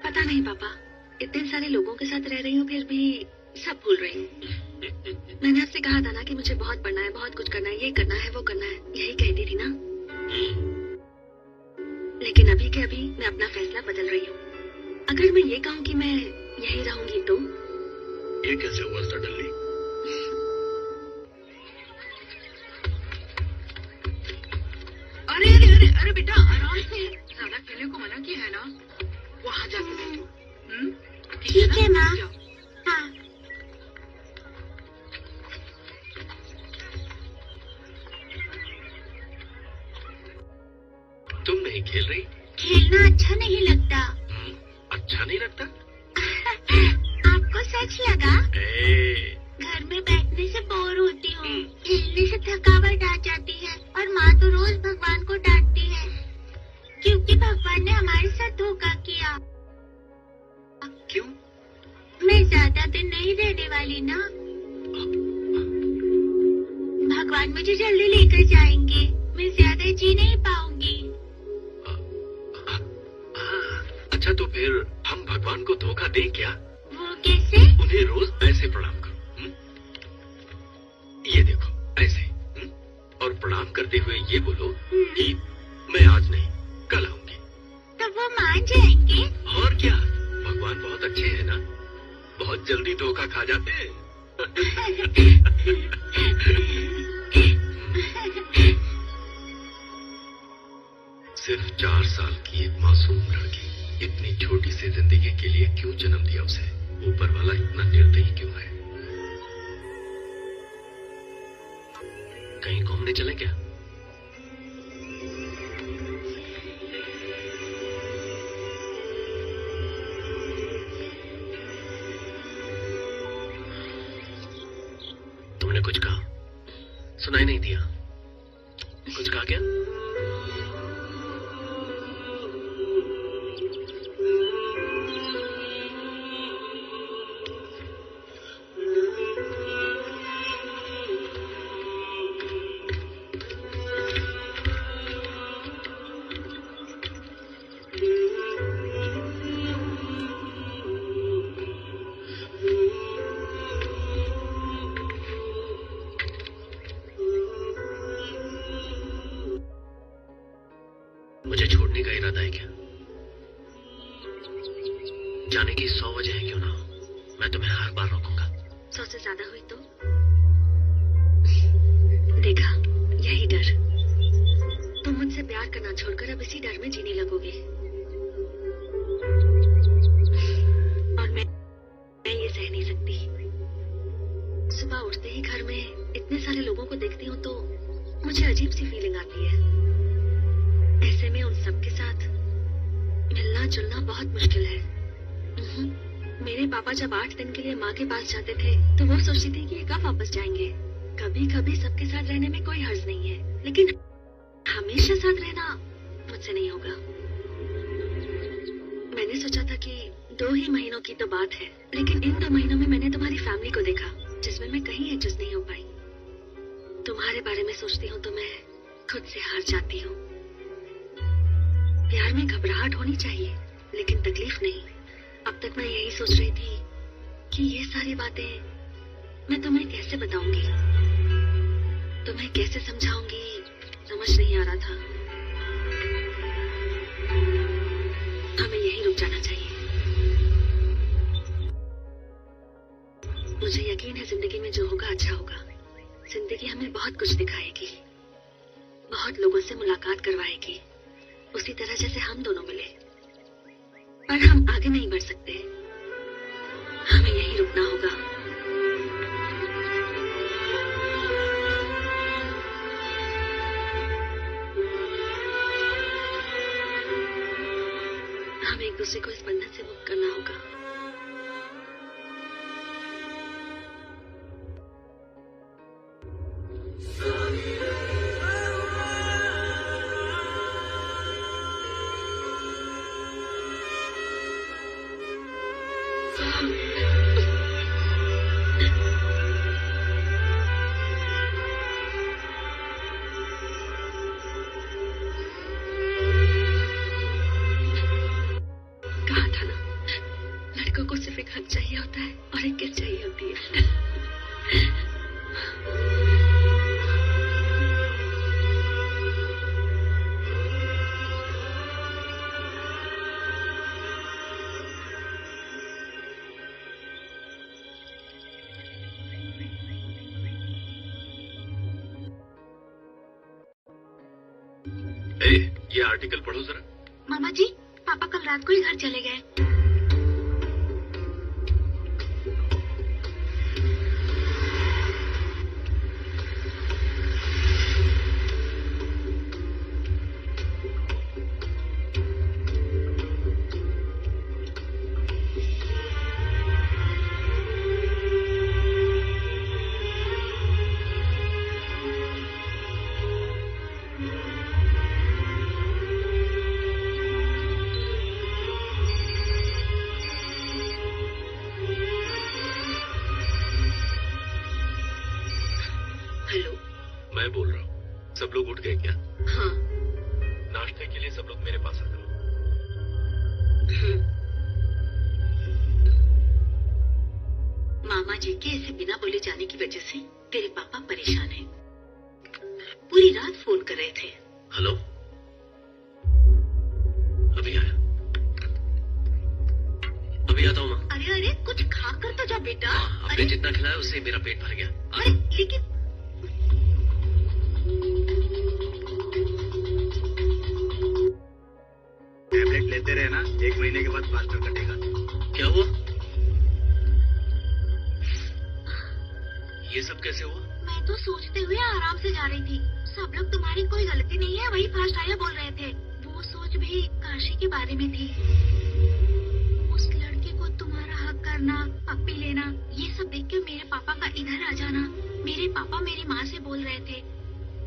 पता नहीं पापा, इतने सारे लोगों के साथ रह रही हूँ फिर भी सब भूल रही हूँ। मैंने आपसे कहा था ना कि मुझे बहुत पढ़ना है, बहुत कुछ करना है, ये करना है, वो करना है, यही कहती थी ना। लेकिन अभी के अभी मैं अपना फैसला बदल रही हूँ। अगर मैं ये कहूँ कि मैं यही रहूंगी तो? ये कैसे हुआ सडनली? अरे अरे अरे अरे बेटा आराम से, ज्यादा खेलने को मना किया है ना, वहाँ जाके देखो। ठीक है माँ। हाँ। तुम नहीं खेल रही? खेलना अच्छा नहीं लगता। अच्छा नहीं लगता? आपको सच लगा? ए, घर में बैठने से बोर होती हूँ, खेलने से थकावट आ जाती है और माँ तो रोज भगवान को डांटती है क्योंकि भगवान ने हमारे साथ धोखा किया। क्यों? मैं ज्यादा दिन नहीं रहने वाली ना। भगवान मुझे जल्दी लेकर जाएंगे, मैं ज्यादा जी नहीं पाऊंगी। अच्छा तो फिर हम भगवान को धोखा दें क्या? वो कैसे? उन्हें रोज ऐसे प्रणाम करो। ये देखो ऐसे। और प्रणाम करते हुए ये बोलो कि मैं आज नहीं कल आऊंगी। तो वो मान जाएंगे? और क्या, भगवान बहुत अच्छे हैं ना, बहुत जल्दी धोखा खा जाते हैं। सिर्फ 4 साल की एक मासूम लड़की इतनी छोटी सी जिंदगी के लिए क्यों जन्म दिया उसे? ऊपर वाला इतना निर्दयी क्यों है? घूमने चले क्या? तुमने कुछ कहा? सुनाई नहीं दिया। कुछ कहा क्या? मुझे छोड़ने का इरादा है क्या? जाने की 100 वजह है क्यों ना हो, मैं तुम्हें हर बार रोकूंगा। 100 से ज्यादा हुई तो? देखा, यही डर। तुम मुझसे प्यार करना छोड़कर अब इसी डर में जीने लगोगे। और मैं ये सह नहीं सकती। सुबह उठते ही घर में इतने सारे लोगों को देखती हूँ तो मुझे अजीब सी फीलिंग आती है। ऐसे में उन सबके साथ मिलना जुलना बहुत मुश्किल है। मेरे पापा जब 8 दिन के लिए माँ के पास जाते थे तो वो सोचती थी कि ये कब वापस जाएंगे। कभी कभी सबके साथ रहने में कोई हर्ज नहीं है, लेकिन हमेशा साथ रहना मुझसे नहीं होगा। मैंने सोचा था कि 2 ही महीनों की तो बात है, लेकिन इन 2 महीनों में मैंने तुम्हारी फैमिली को देखा जिसमें मैं कहीं एडजस्ट नहीं हो पाई। तुम्हारे बारे में सोचती हूँ तो मैं खुद से हार जाती हूँ। प्यार में घबराहट होनी चाहिए, लेकिन तकलीफ नहीं। अब तक मैं यही सोच रही थी कि ये सारी बातें मैं तुम्हें कैसे बताऊंगी, तुम्हें कैसे समझाऊंगी, समझ नहीं आ रहा था। हमें यहीं रुक जाना चाहिए। मुझे यकीन है जिंदगी में जो होगा अच्छा होगा। जिंदगी हमें बहुत कुछ दिखाएगी, बहुत लोगों से मुलाकात करवाएगी, उसी तरह जैसे हम दोनों मिले। पर हम आगे नहीं बढ़ सकते, हमें यहीं रुकना होगा। हमें एक दूसरे को इस बंधन से मुक्त करना होगा। कहा था ना, लड़कों को सिर्फ एक हक चाहिए होता है और एक किस चाहिए होती है। ये आर्टिकल पढ़ो जरा। मामा जी, पापा कल रात को ही घर चले गए। मैं बोल रहा हूँ, सब लोग उठ गए क्या? हाँ। नाश्ते के लिए सब लोग मेरे पास आ जाओ। मामा जी के ऐसे बिना बोले जाने की वजह से तेरे पापा परेशान हैं। पूरी रात फोन कर रहे थे। हेलो, अभी आया, अभी आता हूँ माँ। अरे अरे, कुछ खा कर तो जा बेटा। हाँ, आपने जितना खिलाया उससे मेरा पेट भर गया। अरे लेकिन टैबलेट लेते रहे ना, 1 महीने के बाद प्लास्टर कटेगा। क्या हुआ? ये सब कैसे हुआ? मैं तो सोचते हुए आराम से जा रही थी, सब लोग तुम्हारी कोई गलती नहीं है, वही फर्स्ट आया बोल रहे थे। वो सोच भी काशी के बारे में थी। उस लड़के को तुम्हारा हक करना, पप्पी लेना, ये सब देख के मेरे पापा का इधर आ जाना, मेरे पापा मेरी माँ से बोल रहे थे,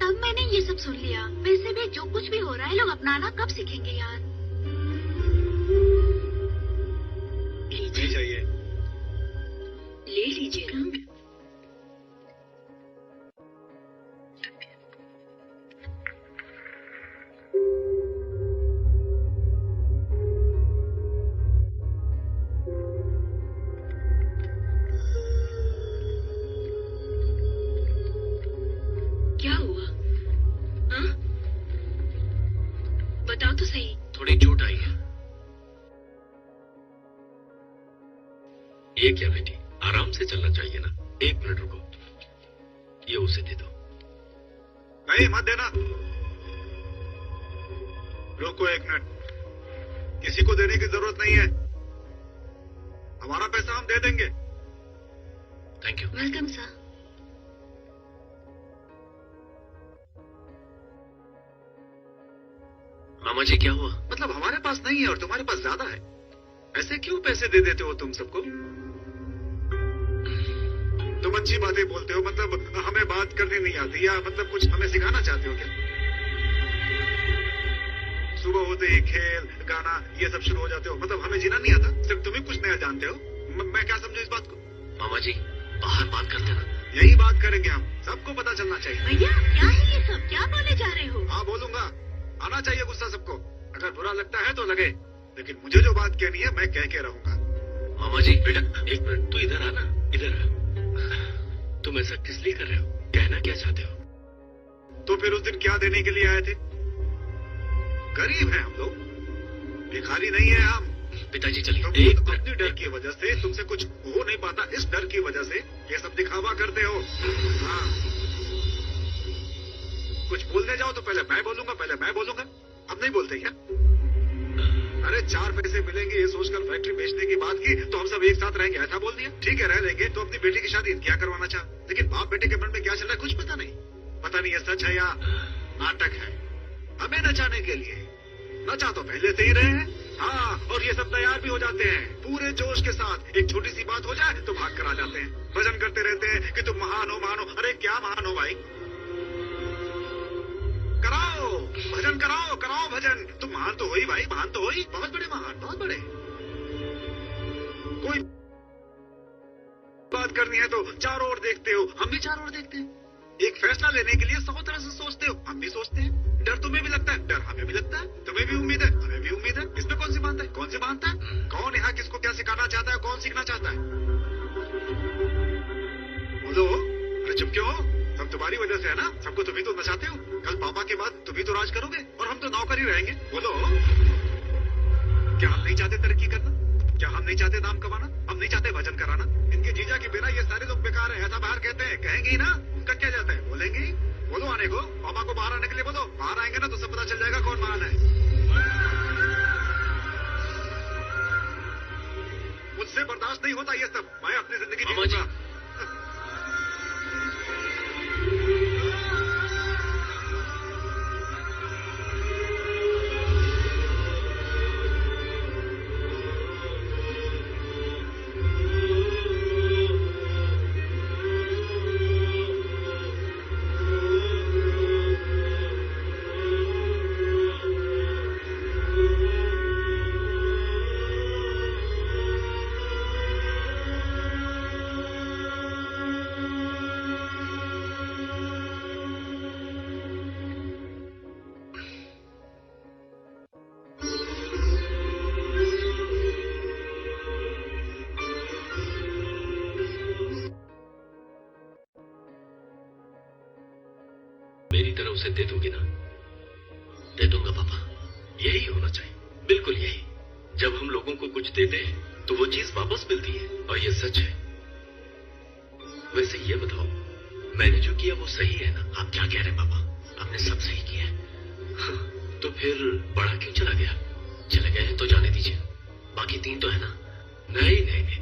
तब मैंने ये सब सुन लिया। वैसे भी जो कुछ भी हो रहा है लोग अपनाना कब सीखेंगे यार। चाहिए ले लीजिए ना। क्या हुआ? हाँ? बताओ तो सही। थोड़ी चोट आई है। ये क्या बेटी, आराम से चलना चाहिए ना। 1 मिनट रुको, ये उसे दे दो। नहीं मत देना, रुको 1 मिनट। किसी को देने की जरूरत नहीं है, हमारा पैसा हम दे देंगे। Thank you. Welcome sir. मामा जी क्या हुआ? मतलब हमारे पास नहीं है और तुम्हारे पास ज्यादा है, ऐसे क्यों पैसे दे देते हो तुम सबको? तुम अच्छी बातें बोलते हो, मतलब हमें बात करनी नहीं आती, या मतलब कुछ हमें सिखाना चाहते हो क्या? सुबह होते ही खेल गाना ये सब शुरू हो जाते हो, मतलब हमें जीना नहीं आता, सिर्फ तुम ही कुछ नया जानते हो। मैं क्या समझू इस बात को? मामा जी बाहर बात करते ना। यही बात करेंगे हम, सबको पता चलना चाहिए। भैया क्या है ये सब, क्या बोले जा रहे हो? हाँ बोलूंगा, आना चाहिए गुस्सा सबको। अगर बुरा लगता है तो लगे, लेकिन मुझे जो बात कहनी है मैं कह के रहूंगा। मामा जी बेटा 1 मिनट, तू इधर आना, इधर आ। तुम ऐसा किस लिए कर रहे हो? कहना क्या चाहते हो? तो फिर उस दिन क्या देने के लिए आए थे? गरीब हैं हम लोग, भिखारी नहीं है हम। पिताजी चलिए। तुम अपनी डर की वजह से, तुमसे कुछ हो नहीं पाता इस डर की वजह से ये सब दिखावा करते हो। हाँ, कुछ बोलने जाओ तो पहले मैं बोलूंगा, अब नहीं बोलते क्या? अरे 4 पैसे मिलेंगे ये सोचकर फैक्ट्री बेचने की बात की तो हम सब एक साथ रहेंगे, ऐसा बोल दिया। ठीक है रह लेंगे, तो अपनी बेटी की शादी क्या करवाना चाह, लेकिन बाप बेटे के मन में क्या चल रहा है कुछ पता नहीं। पता नहीं ये सच है या नाटक है। हमें नचाने के लिए, नचा तो पहले से ही रहे हैं। हाँ, और ये सब तैयार भी हो जाते हैं पूरे जोश के साथ। एक छोटी सी बात हो जाए तो भाग कर आ जाते हैं, भजन करते रहते हैं कि तुम महान हो, महान हो। अरे क्या महान हो भाई, कराओ भजन, कराओ भजन। तुम महान तो हो ही भाई, महान तो हो ही, बहुत बड़े महान, बहुत बड़े। कोई बात करनी है तो चारों ओर देखते हो, हम भी चारों ओर देखते हैं। एक फैसला लेने के लिए 100 तरह से सोचते हो, हम भी सोचते हैं। डर तुम्हें भी लगता है, डर हमें भी लगता है, तुम्हें भी उम्मीद है, हमें भी उम्मीद है। इसमें कौन सी बात है, कौन सी बात है? कौन यहाँ किसको क्या सिखाना चाहता है, कौन सीखना चाहता है? बोलो, अरे चुप क्यों हो? सब तुम्हारी वजह से है ना, सबको तुम ही तो नचाते हो। कल पापा के बाद तुम ही तो राज करोगे और हम तो नौकर ही रहेंगे। बोलो, क्या हम नहीं चाहते तरक्की करना? क्या हम नहीं चाहते नाम कमाना? हम नहीं चाहते भजन कराना? इनके जीजा के बिना ये सारे लोग बेकार है, ऐसा बाहर कहते हैं, कहेंगे ही ना, उनका क्या जाता है, बोलेंगे ही। बोलो आने को, पापा को बाहर आने के लिए बोलो। बाहर आएंगे ना तो सब पता चल जाएगा कौन महान है। मुझसे बर्दाश्त नहीं होता ये सब, मैं अपनी जिंदगी जीऊंगा। मेरी तरह उसे दे दोगे ना? दे दूंगा पापा, यही होना चाहिए, बिल्कुल यही। जब हम लोगों को कुछ देते हैं तो वो चीज वापस मिलती है, और ये सच है। वैसे ये बताओ, मैंने जो किया वो सही है ना? आप क्या कह रहे हैं पापा? आपने सब सही किया है। हाँ, तो फिर बड़ा क्यों चला गया? चले गए हैं तो जाने दीजिए, बाकी 3 तो है ना? नहीं नहीं नहीं,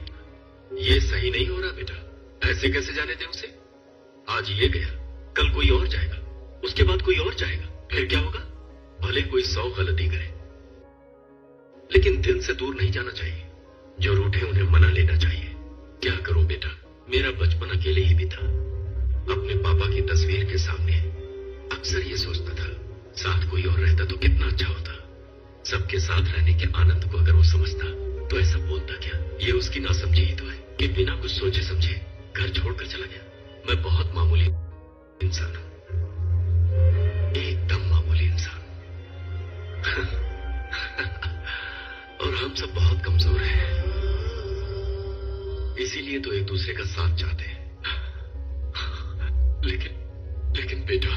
ये सही नहीं हो रहा बेटा। ऐसे कैसे जाने दें उसे? आज ये गया, कल कोई और जाएगा, उसके बाद कोई और जाएगा, फिर क्या होगा? भले कोई 100 गलती करे, लेकिन दिल से दूर नहीं जाना चाहिए। जो रूठे उन्हें मना लेना चाहिए। क्या करूं बेटा, मेरा बचपन अकेले ही बीता। अपने पापा की तस्वीर के सामने अक्सर ये सोचता था, साथ कोई और रहता तो कितना अच्छा होता। सबके साथ रहने के आनंद को अगर वो समझता तो ऐसा बोलता क्या? ये उसकी नासमझी ही तो है कि बिना कुछ सोचे समझे घर छोड़कर चला गया। मैं बहुत मामूली इंसान हूं, एकदम मामूली इंसान। और हम सब बहुत कमजोर हैं, इसीलिए तो एक दूसरे का साथ चाहते हैं। लेकिन बेटा,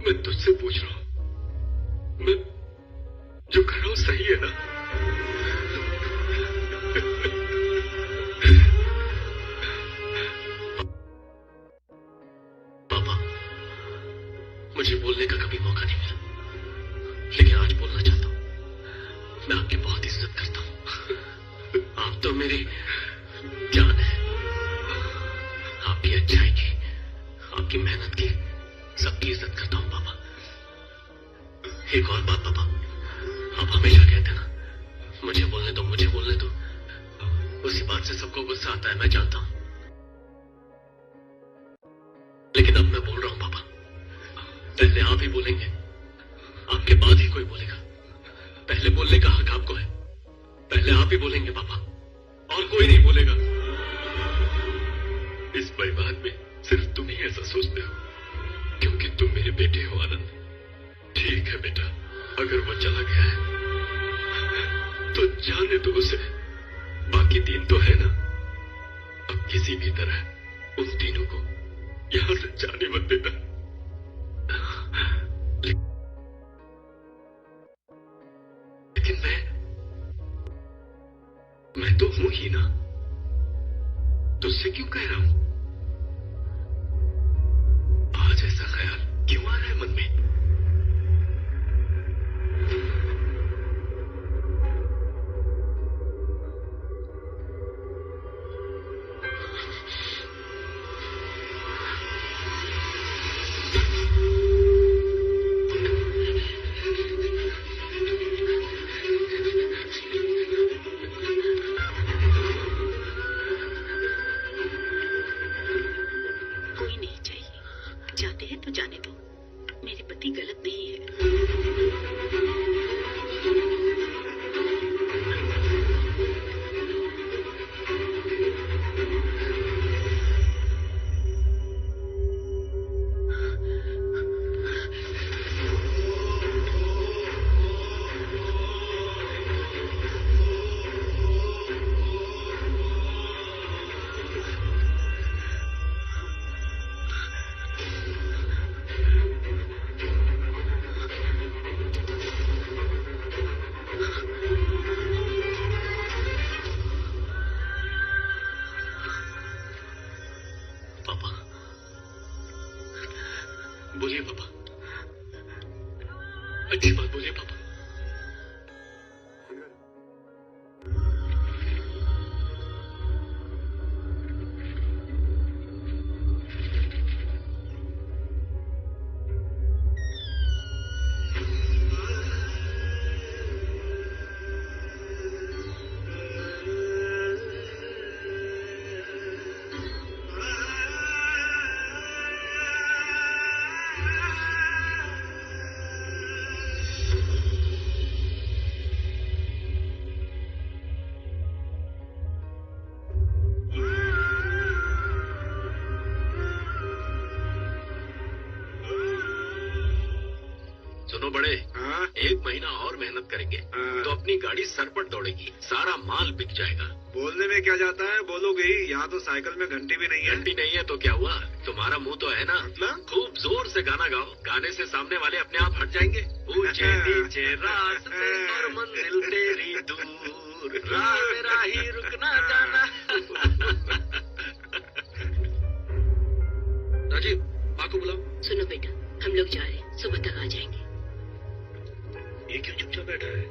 मैं तुझसे पूछ रहा हूं, मैं जो कर रहा हूं सही है ना? पापा, मुझे बोलने का कभी मौका नहीं मिला, लेकिन आज बोलना चाहता हूं। मैं आपकी बहुत इज्जत करता हूं। आप तो मेरी जान है। आपकी अच्छाई की, आपकी मेहनत की, सबकी इज्जत करता हूं पापा। एक और बात पापा, आप हमेशा कहते हैं ना, मुझे बोलने दो, मुझे बोलने दो। उसी बात से सबको गुस्सा आता है, मैं जानता हूं। लेकिन अब मैं बोल रहा हूं पापा, पहले आप ही बोलेंगे, आपके बाद ही कोई बोलेगा। पहले बोलने का हक आपको है, पहले आप ही बोलेंगे पापा, और कोई नहीं बोलेगा। इस परिवार में सिर्फ तुम ही ऐसा सोचते हो, क्योंकि तुम मेरे बेटे हो आनंद। ठीक है बेटा, अगर वो चला गया है तो जाने दो उसे, बाकी 3 तो है ना। अब किसी भी तरह उन तीनों को यहां से जाने मत देना। लेकिन मैं तो हूं ही ना, तुझसे क्यों कह रहा हूं? आज ऐसा ख्याल क्यों आ रहा है मन में? बोलिए पापा, अच्छी बात बोलिए पापा। सुनो बड़े, एक महीना और मेहनत करेंगे तो अपनी गाड़ी सर पर दौड़ेगी, सारा माल बिक जाएगा। बोलने में क्या जाता है, बोलोगे ही। यहाँ तो साइकिल में घंटी भी नहीं है। घंटी नहीं है तो क्या हुआ, तुम्हारा मुंह तो है ना। मतलब खूब जोर से गाना गाओ, गाने से सामने वाले अपने आप हट जाएंगे। ऊंचे नीचे रास्ते और मंजिल तेरी दूर, राह मेरा ही रुकना जाना। राजीव, माँ को बुलाओ। सुनो बेटा, हम लोग जा रहे हैं, सुबह तक आ जाएंगे। ये क्यों चुपचाप बैठा है?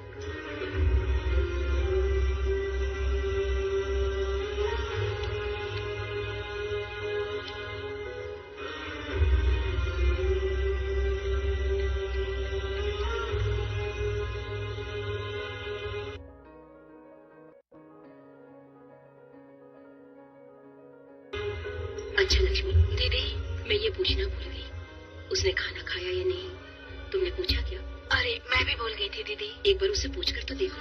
अच्छा लक्ष्मी, दीदी, मैं ये पूछना भूल गई, उसने खाना खाया या नहीं? तुमने पूछा क्या? अरे मैं भी भूल गई थी दीदी। एक बार उसे पूछकर तो देखो।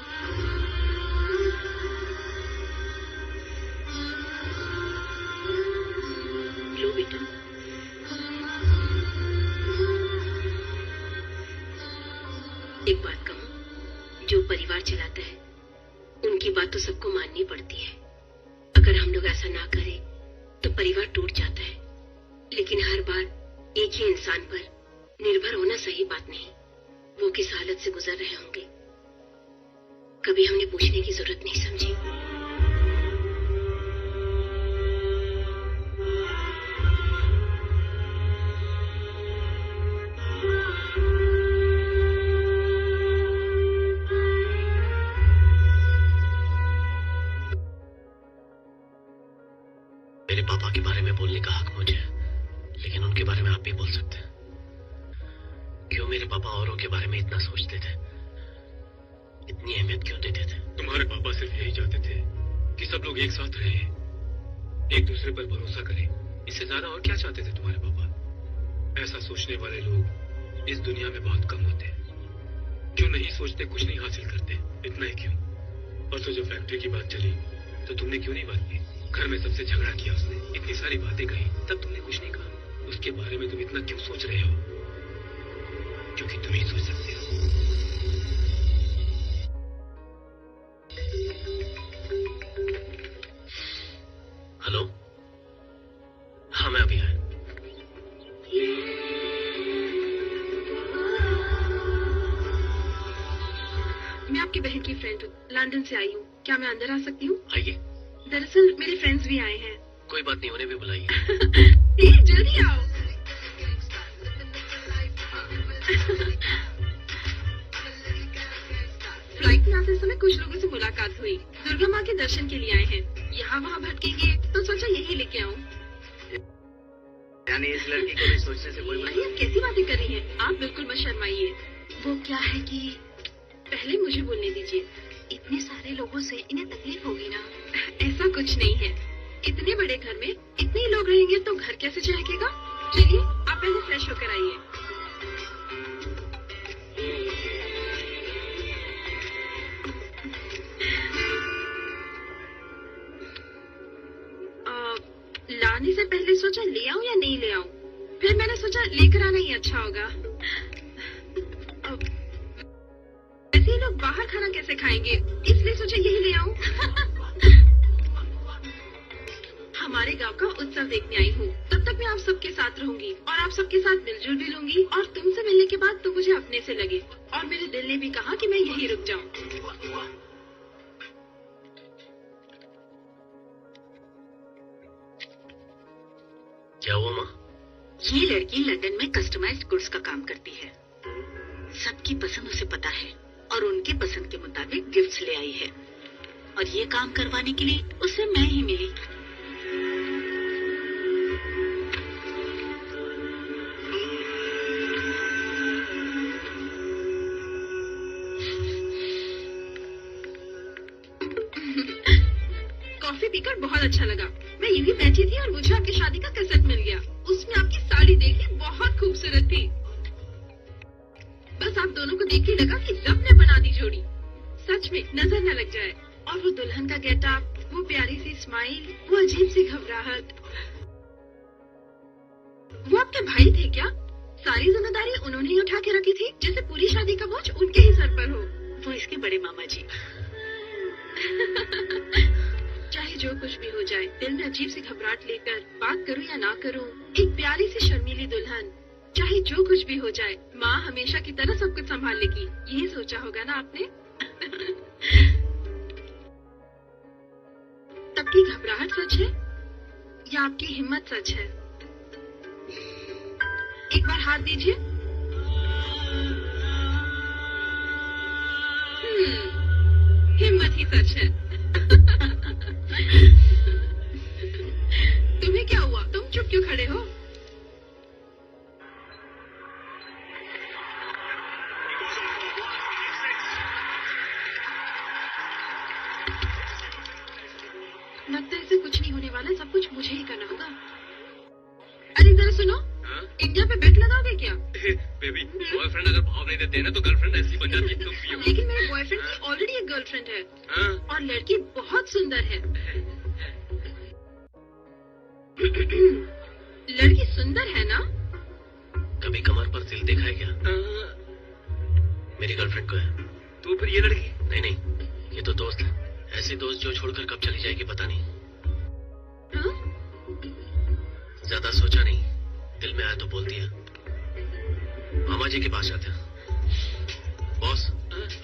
लो बेटा। एक बात कहूं, जो परिवार चलाता है उनकी बात तो सबको माननी पड़ती है। अगर हम लोग ऐसा ना करें तो परिवार टूट जाता है, लेकिन हर बार एक ही इंसान पर निर्भर होना सही बात नहीं। वो किस हालत से गुजर रहे होंगे, कभी हमने पूछने की जरूरत नहीं समझी। मेरे पापा के बारे में बोलने का हक मुझे है, लेकिन उनके बारे में आप भी बोल सकते हैं। क्यों मेरे पापा औरों के बारे में इतना सोचते थे, इतनी अहमियत क्यों देते थे? तुम्हारे पापा सिर्फ यही चाहते थे कि सब लोग एक साथ रहें, एक दूसरे पर भरोसा करें। इससे ज्यादा और क्या चाहते थे तुम्हारे पापा? ऐसा सोचने वाले लोग इस दुनिया में बहुत कम होते हैं। जो नहीं सोचते कुछ नहीं हासिल करते। इतना ही क्यों, परसों जब फैक्ट्री की बात चली तो तुमने क्यों नहीं बात की? घर में सबसे झगड़ा किया उसने, इतनी सारी बातें कही, तब तुमने कुछ नहीं कहा। उसके बारे में तुम इतना क्यों सोच रहे हो? क्योंकि तुम ही सोच सकते हो। हेलो, हाँ मैं अभी आया। मैं आपकी बहन की फ्रेंड हूँ, लंदन से आई हूँ। क्या मैं अंदर आ सकती हूँ? आइए। दरअसल मेरे फ्रेंड्स भी आए हैं। कोई बात नहीं, उन्हें भी बुलाइए। जल्दी आओ। फ्लाइट में आते समय कुछ लोगों से मुलाकात हुई। दुर्गा माँ के दर्शन के लिए आए हैं। यहाँ वहाँ भटकेंगे तो सोचा यही लेके आऊँ। यानी इस लड़की को भी सोचने से कोई अरे आप कैसी बातें कर रही हैं? आप बिल्कुल मत शर्माइए। वो क्या है कि पहले मुझे बोलने दीजिए। इतने सारे लोगों से इन्हें तकलीफ होगी ना? ऐसा कुछ नहीं है। इतने बड़े घर में इतने लोग रहेंगे तो घर कैसे चहकेगा? चलिए आप पहले फ्रेश होकर आइए। लाने से पहले सोचा ले आऊं या नहीं ले आऊं, फिर मैंने सोचा लेकर आना ही अच्छा होगा। ऐसे ही लोग बाहर खाना कैसे खाएंगे, इसलिए सोचा यही ले आऊं। हमारे गांव का उत्सव देखने आई हूँ। तब तक मैं आप सबके साथ रहूंगी और आप सबके साथ मिलजुल भी लूंगी। और तुमसे मिलने के बाद तो मुझे अपने से लगे और मेरे दिल ने भी कहा कि मैं यही रुक जाऊं। क्या हुआ माँ? ये लड़की लंदन में कस्टमाइज्ड गुड्स का काम करती है। सबकी पसंद उसे पता है और उनकी पसंद के मुताबिक गिफ्ट्स ले आई है। और ये काम करवाने के लिए उसे मैं ही मिली। कॉफी पीकर बहुत अच्छा लगा। मैं यही बैठी थी और मुझे आपकी शादी का कैसेट मिल गया। उसमें आपकी साड़ी देखी, बहुत खूबसूरत थी। बस आप दोनों को देख के लगा कि रब ने बना दी जोड़ी। सच में नजर न लग जाए। और वो दुल्हन का गेटअप, वो प्यारी सी स्माइल, वो अजीब सी घबराहट। वो आपके भाई थे क्या? सारी जिम्मेदारी उन्होंने ही उठा के रखी थी, जैसे पूरी शादी का बोझ उनके ही सर पर हो। वो इसके बड़े मामा जी। चाहे जो कुछ भी हो जाए, दिल में अजीब सी घबराहट लेकर बात करूं या ना करूं, एक प्यारी सी शर्मीली दुल्हन, चाहे जो कुछ भी हो जाए, माँ हमेशा की तरह सब कुछ संभाल लेगी। यही सोचा होगा ना आपने? तब की घबराहट सच है या आपकी हिम्मत सच है? एक बार हाथ दीजिए। हिम्मत ही सच है। तुम्हें क्या हुआ? तुम चुप क्यों खड़े हो? लगता है इसे कुछ नहीं होने वाला। सब कुछ मुझे ही करना होगा। सुनो, हाँ? इंडिया पे बेट लगाओगे क्या? बेबी, बॉयफ्रेंड अगर भाव नहीं देते हैं ना तो गर्लफ्रेंड ऐसी बन जाती है। तुम पियो। लेकिन मेरे बॉयफ्रेंड की ऑलरेडी एक गर्लफ्रेंड है हाँ? और लड़की बहुत सुंदर है। लड़की सुंदर है ना? कभी कमर पर दिल देखा है क्या? मेरी गर्लफ्रेंड को है। तो फिर ये लड़की? नहीं नहीं, ये तो दोस्त है। ऐसी दोस्त जो छोड़कर कब चली जाएगी पता नहीं। हाँ? ज्यादा सोचा नहीं, दिल में आया तो बोल दिया। मामा जी के पास जाते हैं। बॉस,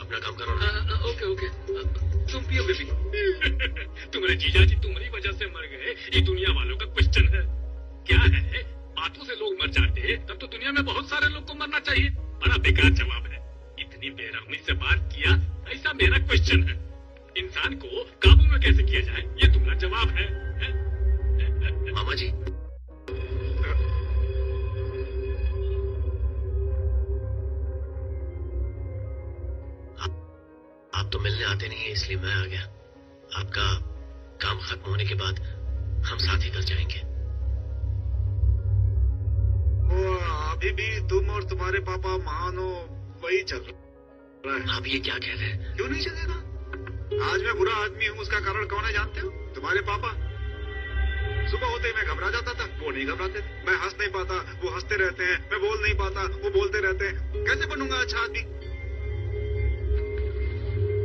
अपना काम करो ना। ओके ओके, तुम पियो बेबी। तुम्हारे जीजा जी तुम्हारी वजह से मर गए, ये दुनिया वालों का क्वेश्चन है। क्या है, बातों से लोग मर जाते हैं, तब तो दुनिया में बहुत सारे लोग को मरना चाहिए। बड़ा बेकार जवाब है। इतनी बेरहमी से बात किया, ऐसा मेरा क्वेश्चन है। इंसान को काबू में कैसे किया जाए, ये तुम्हारा जवाब है? मामा जी, आप तो मिलने आते नहीं है, इसलिए मैं आ गया। आपका काम खत्म होने के बाद हम साथ ही घर जाएंगे। वो अभी भी तुम और तुम्हारे पापा महान हो, वही चल रहा है। आप ये क्या कह रहे हैं? क्यों नहीं चलेगा? आज मैं बुरा आदमी हूँ, उसका कारण कौन है जानते हो? तुम्हारे पापा। सुबह होते ही मैं घबरा जाता था, वो नहीं घबराते थे। मैं हंस नहीं पाता, वो हंसते रहते हैं। मैं बोल नहीं पाता, वो बोलते रहते हैं। कैसे बनूंगा अच्छा आदमी?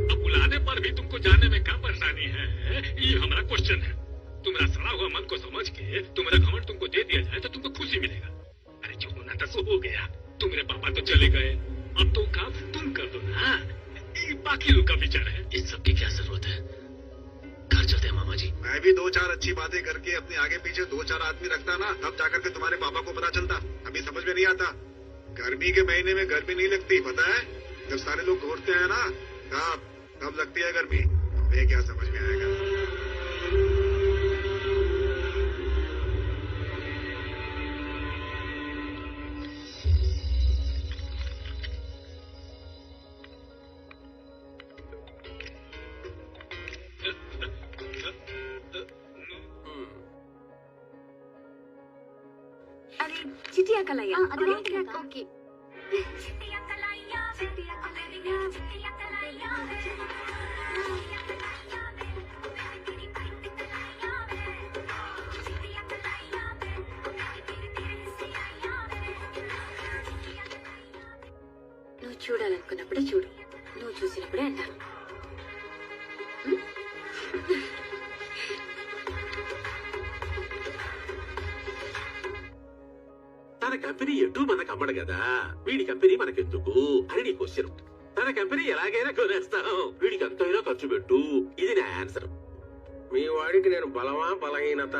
अब बुलाने पर भी तुमको जाने में क्या परेशानी है? ये हमारा क्वेश्चन है। तुम्हारा सड़ा हुआ मन को समझ के तुम्हारा घमंड तुमको दे दिया जाए तो तुमको खुशी मिलेगा। अरे जो होना था सो हो गया। तुम्हारे पापा तो चले गए, अब तो काम तुम कर दो ना। ये बाकी लोग का विचार है। इस सब की क्या जरूरत है? घर चलते हैं मामा जी। मैं भी 2-4 अच्छी बातें करके अपने आगे पीछे 2-4 आदमी रखता ना, तब जाकर के तुम्हारे पापा को पता चलता। अभी समझ में नहीं आता। गर्मी के महीने में गर्मी नहीं लगती, पता है? जब सारे लोग घूरते हैं ना, तब लगती है गर्मी। वे क्या समझ में आएगा? अरे चिटिया कलाइया, ओके। నువ్వు చూడాలనుకున్నప్పుడే చూడు, నువ్వు చూసినప్పుడే అంటాను. తన కంపెనీ ఎటు మనకు అమ్మడు కదా, వీడి కంపెనీ మనకెందుకు అని నీ క్వశ్చన్. తన కంపెనీ ఎలాగైనా కొనేస్తాం, వీడికి ఎంతైనా ఖర్చు పెట్టు, ఇది నా ఆన్సర్. మీ వాడికి నేను బలమా బలహీనత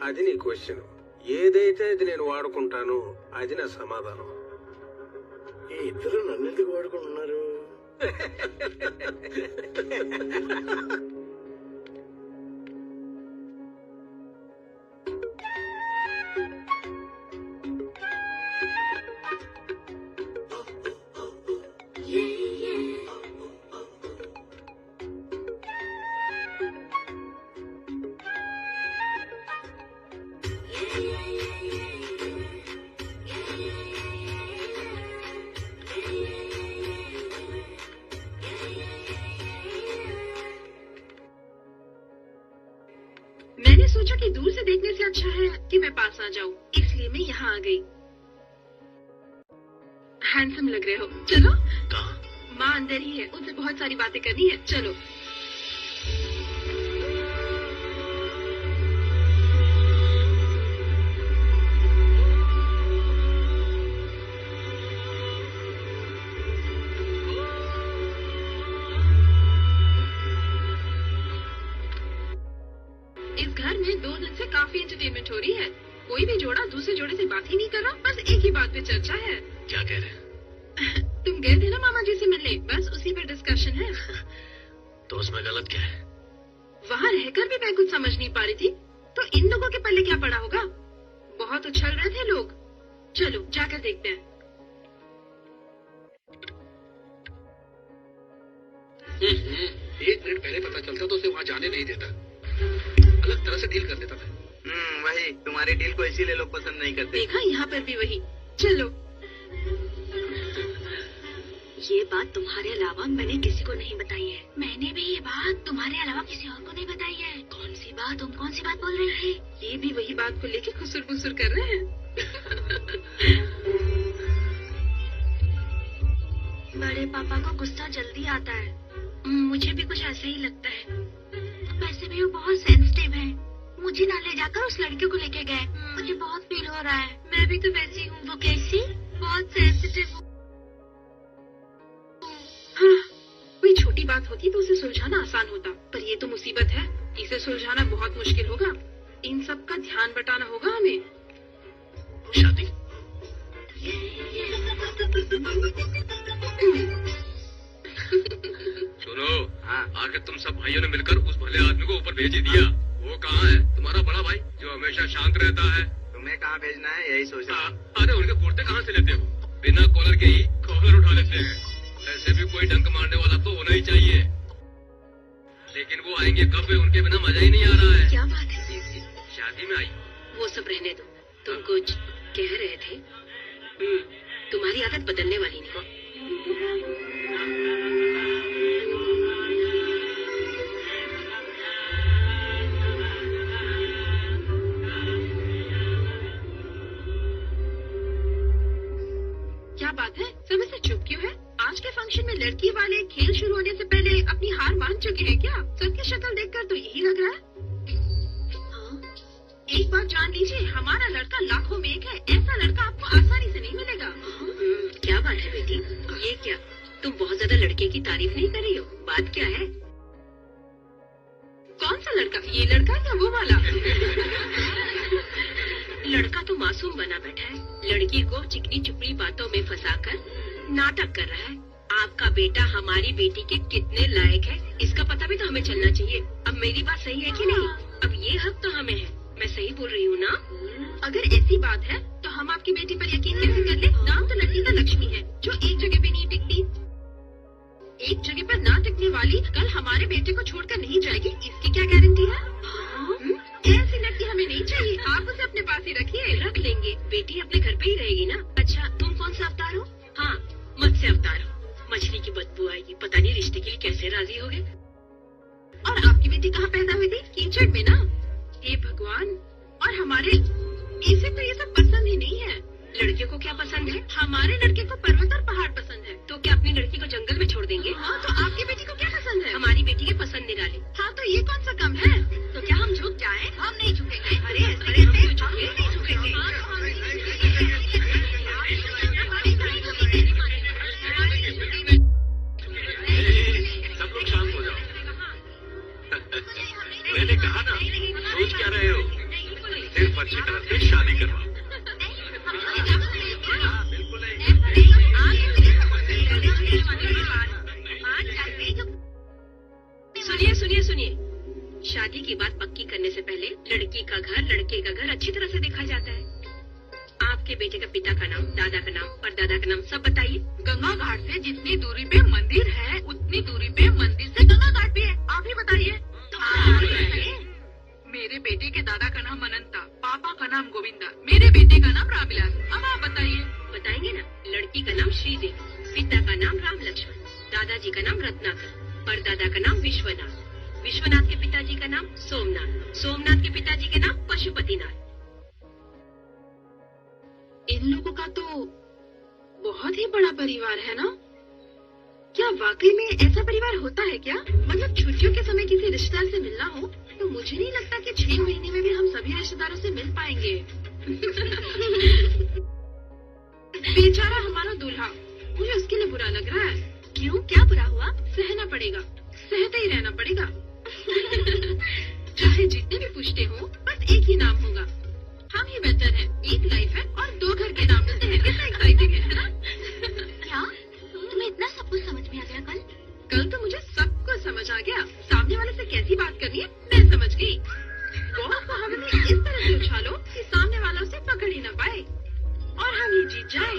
అది నీ క్వశ్చన్. ఏదైతే అది నేను వాడుకుంటాను, అది నా సమాధానం. ఈ ఇద్దరు నన్ను ఎందుకు వాడుకుంటున్నారు? मैंने सोचा कि दूर से देखने से अच्छा है कि मैं पास आ जाऊं, इसलिए मैं यहाँ आ गई। हैंडसम लग रहे हो, चलो। कहाँ? माँ अंदर ही है, उनसे बहुत सारी बातें करनी है, चलो। इस घर में 2 दिन से काफी एंटरटेनमेंट हो रही है। कोई भी जोड़ा दूसरे जोड़े से बात ही नहीं कर रहा, बस एक ही बात पे चर्चा है। क्या कह रहे हैं? तुम गए थे ना मामा जी से मिलने, बस उसी पर डिस्कशन है। तो उसमें गलत क्या है? वहाँ रहकर भी मैं कुछ समझ नहीं पा रही थी, तो इन लोगों के पल्ले क्या पड़ा होगा? बहुत उछल रहे थे लोग। चलो जाकर देखते हैं। एक मिनट पहले पता चलता तो उसे वहाँ जाने नहीं देता, अलग तरह से डील कर लेता मैं। ही तुम्हारी डील को इसीलिए लोग पसंद नहीं करते। देखा, यहाँ पर भी वही। चलो। ये बात तुम्हारे अलावा मैंने किसी को नहीं बताई है। मैंने भी ये बात तुम्हारे अलावा किसी और को नहीं बताई है। कौन सी बात? तुम कौन सी बात बोल रही है? ये भी वही बात को लेके खुसुर-फुसुर कर रहे हैं। बड़े पापा को गुस्सा जल्दी आता है। मुझे भी कुछ ऐसे ही लगता है। वैसे भी वो बहुत सेंसिटिव है। मुझे ना ले जाकर उस लड़के को लेके गए। मुझे बहुत फील हो रहा है। मैं भी तो वैसी हूँ। वो कैसी? बहुत सेंसिटिव। हाँ, कोई छोटी बात होती तो उसे सुलझाना आसान होता, पर ये तो मुसीबत है। इसे सुलझाना बहुत मुश्किल होगा। इन सब का ध्यान बटाना होगा हमें। शादी सुनो, हाँ। आखिर तुम सब भाइयों ने मिलकर उस भले आदमी को ऊपर भेज ही दिया। वो कहाँ है? तुम्हारा बड़ा भाई जो हमेशा शांत रहता है। तुम्हें कहाँ भेजना है यही सोच रहा हूँ। अरे उनके कुर्ते कहाँ से लेते हो? बिना कॉलर के ही कॉलर उठा लेते हैं। ऐसे भी कोई डंक मारने वाला तो होना ही चाहिए। लेकिन वो आएंगे कब? उनके बिना मजा ही नहीं आ रहा है। क्या बात है? शादी में आई। वो सब रहने दो। तुम कुछ कह रहे थे। तुम्हारी आदत बदलने वाली नहीं। क्या बात है? सब ऐसे चुप क्यों है? आज के फंक्शन में लड़की वाले खेल शुरू होने से पहले अपनी हार मान चुके हैं क्या? सबकी शक्ल देखकर तो यही लग रहा है। एक बात जान लीजिए, हमारा लड़का लाखों में एक है। ऐसा लड़का आपको आसानी से नहीं मिलेगा। क्या बात है बेटी? ये क्या, तुम बहुत ज्यादा लड़के की तारीफ नहीं कर रही हो? बात क्या है? कौन सा लड़का? ये लड़का या वो वाला? लड़का तो मासूम बना बैठा है, लड़की को चिकनी चुपड़ी बातों में फंसाकर नाटक कर रहा है। आपका बेटा हमारी बेटी के कितने लायक है, इसका पता भी तो हमें चलना चाहिए। अब मेरी बात सही है कि नहीं? अब ये हक तो हमें है। मैं सही बोल रही हूँ ना? अगर ऐसी बात है तो हम आपकी बेटी पर यकीन कैसे कर ले? नाम तो लड़की का लक्ष्मी है, जो एक जगह पे नहीं टिकती। एक जगह पर ना टिकने वाली कल हमारे बेटे को छोड़कर नहीं जाएगी, इसकी क्या गारंटी है? ऐसी लड़की हमें नहीं चाहिए। आप उसे अपने पास ही रखिए। रख लेंगे, बेटी अपने घर पे ही रहेगी ना। अच्छा, तुम कौन सा अवतार हो? हाँ, मत्स्य अवतार हो। मछली की बदबू आएगी, पता नहीं रिश्ते के लिए कैसे राजी हो गए। और आपकी बेटी कहाँ पैदा हुई थी? कीचड़ में ना। हे भगवान, और हमारे इसे तो ये सब पसंद ही नहीं है। लड़के को क्या पसंद है? हमारे लड़के को पर्वत और पहाड़ पसंद है। तो क्या अपनी लड़की को जंगल में छोड़ देंगे? हाँ, तो आपकी बेटी को क्या पसंद है? हमारी बेटी के पसंद निराले। हाँ, तो ये कौन सा कम है? तो क्या हम झुक जाएं? हम नहीं झुकेंगे। अरे ऐसे हम क्यों झुकेंगे? नहीं झुकेंगे। सब लोग शांत हो जाओ। मैंने कहा ना, सोच क्या रहे हो? सिर्फ अच्छी तरह से शादी करवाओ। सुनिए, शादी की बात पक्की करने से पहले लड़की का घर, लड़के का घर अच्छी तरह से देखा जाता है। आपके बेटे का पिता का नाम, दादा का नाम, परदादा का नाम सब बताइए। गंगा घाट से जितनी दूरी पे मंदिर है, उतनी दूरी पे मंदिर से गंगा घाट भी है। आप ही बताइए। मेरे बेटे के दादा का नाम अनंता, पापा का नाम गोविंदा, मेरे बेटे का नाम रामविलास। अब आप बताइए। बताएंगे ना। लड़की का नाम श्रीदेवी, पिता का नाम राम लक्ष्मण, दादाजी का नाम रत्नाकर, परदादा का नाम विश्वनाथ, विश्वनाथ के पिताजी का नाम सोमनाथ, सोमनाथ के पिताजी के नाम पशुपतिनाथ। इन लोगों का तो बहुत ही बड़ा परिवार है ना? क्या वाकई में ऐसा परिवार होता है क्या? मतलब छुट्टियों के समय किसी रिश्तेदार से मिलना हो तो मुझे नहीं लगता कि 6 महीने में भी हम सभी रिश्तेदारों से मिल पाएंगे। बेचारा हमारा दूल्हा, मुझे उसके लिए बुरा लग रहा है। क्यों, क्या बुरा हुआ? सहना पड़ेगा, सहते ही रहना पड़ेगा। चाहे जितने भी पूछते हो, बस एक ही नाम होगा। हम ही बेहतर है। एक लाइफ है और 2 घर के नाम मिलते हैं। कितना एक्साइटिंग है ना? क्या तुम्हें इतना सब कुछ समझ में आ गया? कल तो मुझे सब कुछ समझ आ गया। सामने वाले से कैसी बात करनी है मैं समझ गई। बहुत को हमें इस तरह से उछालो कि सामने वाला उसे पकड़ ही न पाए और हम ही जीत जाए।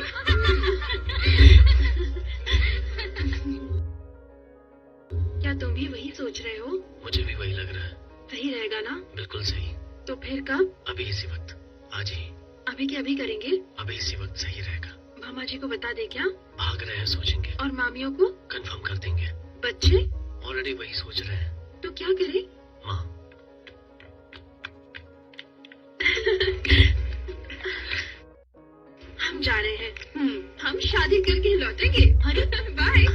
क्या तुम भी वही सोच रहे हो? मुझे भी वही लग रहा है। सही रहेगा ना? बिल्कुल सही। तो फिर कब? अभी इसी वक्त, आज ही। अभी के अभी करेंगे? अभी इसी वक्त सही रहेगा। मामा जी को बता दे क्या? भाग रहे हैं, सोचेंगे। और मामियों को? कंफर्म कर देंगे। बच्चे? ऑलरेडी वही सोच रहे हैं। तो क्या करें? माँ। हम जा रहे हैं। हम शादी करके लौटेंगे। अरे बाय।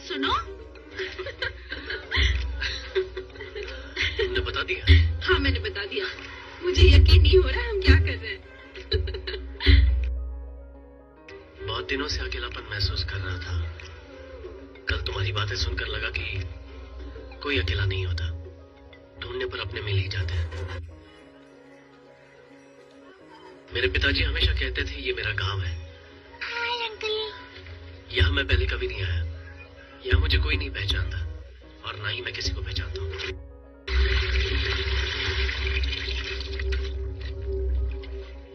सुनो, तुमने बता दिया? हाँ, मैंने बता दिया। मुझे यकीन नहीं हो रहा हम क्या कर रहे हैं। बहुत दिनों से अकेलापन महसूस कर रहा था। कल तुम्हारी बातें सुनकर लगा कि कोई अकेला नहीं होता, ढूंढने पर अपने मिल ही जाते हैं। मेरे पिताजी हमेशा कहते थे ये मेरा गांव है। Hi uncle. यहाँ मैं पहले कभी नहीं आया। यहाँ मुझे कोई नहीं पहचानता और ना ही मैं किसी को पहचानता हूँ।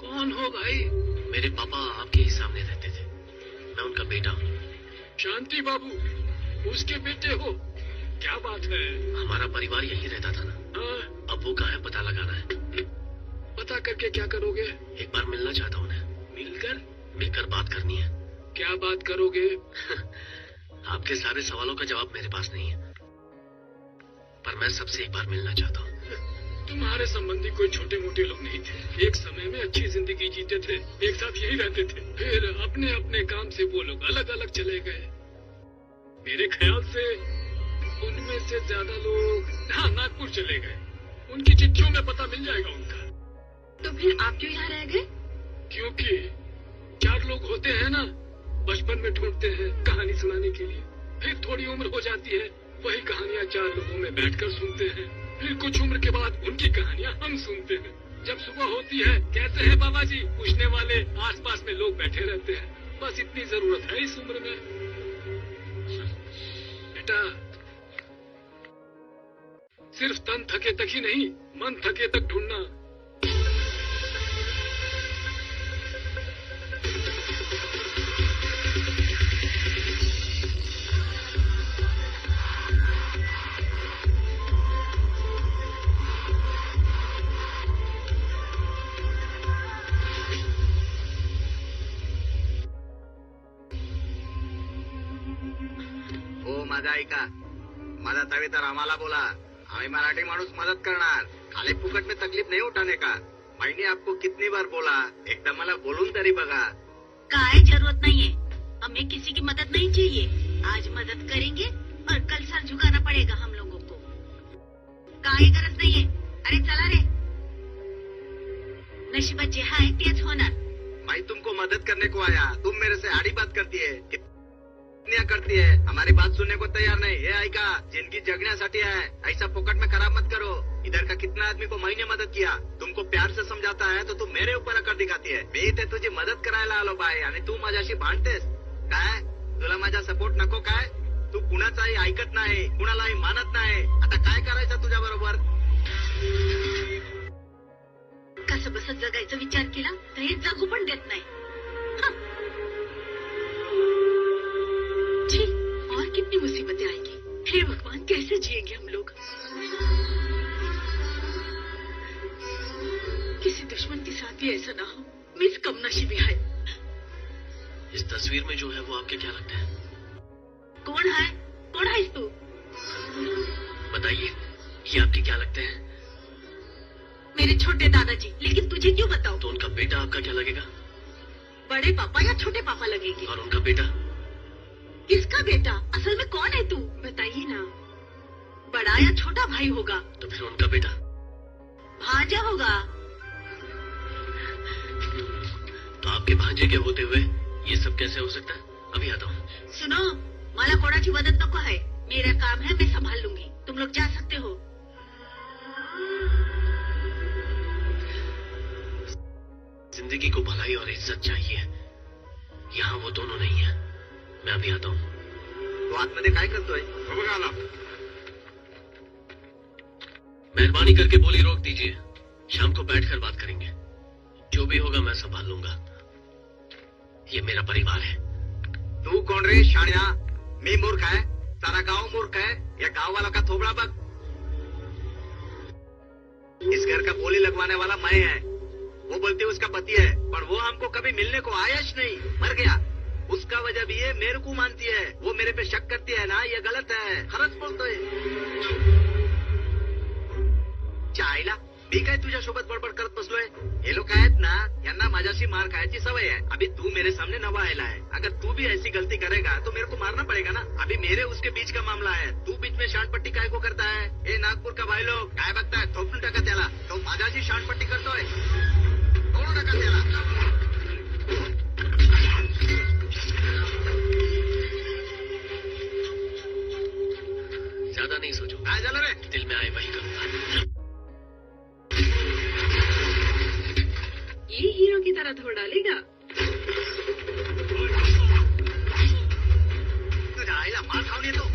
कौन हो भाई? मेरे पापा आपके ही सामने रहते थे। मैं उनका बेटा हूँ। शांति बाबू, उसके बेटे हो? क्या बात है? हमारा परिवार यही रहता था ना। अब वो कहाँ है पता लगाना है। पता करके क्या करोगे? एक बार मिलना चाहता हूँ उन्हें। मिलकर बात करनी है। क्या बात करोगे? आपके सारे सवालों का जवाब मेरे पास नहीं है, पर मैं सबसे एक बार मिलना चाहता हूँ। तुम्हारे संबंधी कोई छोटे मोटे लोग नहीं थे। एक समय में अच्छी जिंदगी जीते थे, एक साथ यही रहते थे। फिर अपने अपने काम से वो लोग अलग अलग चले गए। मेरे ख्याल से उनमें से ज्यादा लोग नागपुर चले गए। उनकी चिट्ठियों में पता मिल जाएगा उनका। तो फिर आप क्यों यहाँ रह गए? क्योंकि 4 लोग होते हैं ना, बचपन में ढूंढते हैं कहानी सुनाने के लिए। फिर थोड़ी उम्र हो जाती है, वही कहानियाँ 4 लोगों में बैठकर सुनते हैं। फिर कुछ उम्र के बाद उनकी कहानियाँ हम सुनते हैं। जब सुबह होती है, कैसे हैं बाबा जी पूछने वाले आसपास में लोग बैठे रहते हैं। बस इतनी जरूरत है इस उम्र में। बेटा, सिर्फ तन थके तक ही नहीं, मन थके तक ढूंढना। माझा ऐका, मदत हवी तर आम्हाला बोला, आम्ही मराठी माणूस मदत करणार। खाली फुकट में तकलीफ नहीं उठाने का। मैंने आपको कितनी बार बोला, एकदम मला बोलून तरी बघा। काय जरूरत नहीं है, हमें किसी की मदद नहीं चाहिए। आज मदद करेंगे और कल सर झुकाना पड़ेगा हम लोगों को। काय गरज नहीं है। अरे चला रे, नशिबात जे आहे तेच होणार। मैं तुमको मदद करने को आया, तुम मेरे से आड़ी बात करती है, करती है, हमारी बात सुनने को तैयार नहीं। ये आएगा, जिंदगी जगण्यासाठी है, ऐसा फोकट में खराब मत करो। इधर का कितना आदमी को मैंने मदद किया, तुमको प्यार से समझाता है तो तुम मेरे ऊपर अकड़ दिखाती है। मी इथे तुझी मदत करायला आलो बाय आणि तू माझ्याशी भांडतेस काय? तुला माझा सपोर्ट नको काय? तू कुणाचाही ऐकत नाही, कुणालाही मानत नाही। आता काय करायचं तुझ्या बरोबर? कसं बस जगायचा विचार केला तर हे जगू पण देत नाही। और कितनी मुसीबतें आएंगी। हे भगवान, कैसे जिएंगे हम लोग? किसी दुश्मन के साथ भी ऐसा ना हो। मिस कमनसीबी है। इस तस्वीर में जो है वो आपके क्या लगता है? कौन है? कौन है तू? बताइए, ये आपके क्या लगते हैं? मेरे छोटे दादाजी। लेकिन तुझे क्यों बताऊं? तो उनका बेटा आपका क्या लगेगा? बड़े पापा या छोटे पापा लगेंगे। और उनका बेटा? किसका बेटा? असल में कौन है तू? बताइए ना। बड़ा या छोटा भाई होगा? तो फिर उनका बेटा? भांजा होगा। तो आपके भांजे के होते हुए ये सब कैसे हो सकता है? अभी आता हूँ। सुनो, मला कोणाची मदद नको है। मेरा काम है, मैं संभाल लूंगी। तुम लोग जा सकते हो। जिंदगी को भलाई और इज्जत चाहिए, यहाँ वो दोनों नहीं है। मैं अभी आता हूँ। तो आतमध्ये काय करतोय? बघा आला। मेहरबानी करके बोली रोक दीजिए। शाम को बैठकर बात करेंगे। जो भी होगा मैं संभाल लूंगा। ये मेरा परिवार है। तू कौन रे शाण्या? मी मूर्ख है? सारा गांव मूर्ख है? या गांव वाला का थोबड़ा बघ। इस घर का बोली लगवाने वाला मैं है, वो बोलती उसका पति है, पर वो हमको कभी मिलने को आया ही नहीं, मर गया। उसका वजह भी है मेरे को मानती है, वो मेरे पे शक करती है ना, ये गलत है, खरंच बोलतोय। चायला मी काय तुझ्या सोबत बडबड करत बसलोय? हे लोक आहेत ना, यांना माझ्याशी मार खायची सवय है। अभी तू मेरे सामने नवा आयला है, अगर तू भी ऐसी गलती करेगा तो मेरे को मारना पड़ेगा ना। अभी मेरे उसके बीच का मामला है, तू बीच में शानपट्टी काय को करता है? ए नागपूर का भाई लोग काय बघताय? थोपून टाका त्याला, तो माझ्याशी शानपट्टी करतोय, तोडू नका त्याला। ज्यादा नहीं सोचो, काय झालं रे? दिल में आए वही करूंगा। ये हीरो की तरह धो डालेगा। तुझ्या आईला मार खाऊन येतो।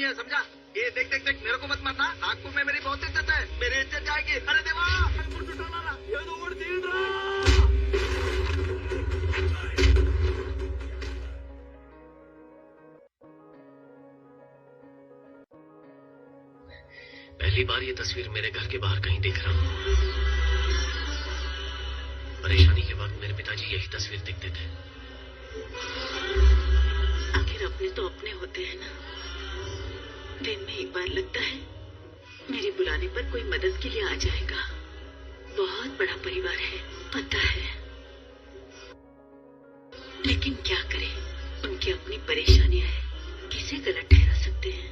समझा? ये देख देख देख, मेरे को मत मारना, नागपुर में मेरी बहुत इज्जत है, मेरी इज्जत जाएगी। अरे देवा, पहली बार ये तस्वीर मेरे घर के बाहर कहीं देख रहा हूँ। परेशानी के वक्त मेरे पिताजी यही तस्वीर देखते थे। आखिर अपने तो अपने होते हैं ना। दिन में एक बार लगता है मेरे बुलाने पर कोई मदद के लिए आ जाएगा। बहुत बड़ा परिवार है, पता है, लेकिन क्या करें, उनकी अपनी परेशानियां हैं, किसे गलत ठहरा सकते हैं।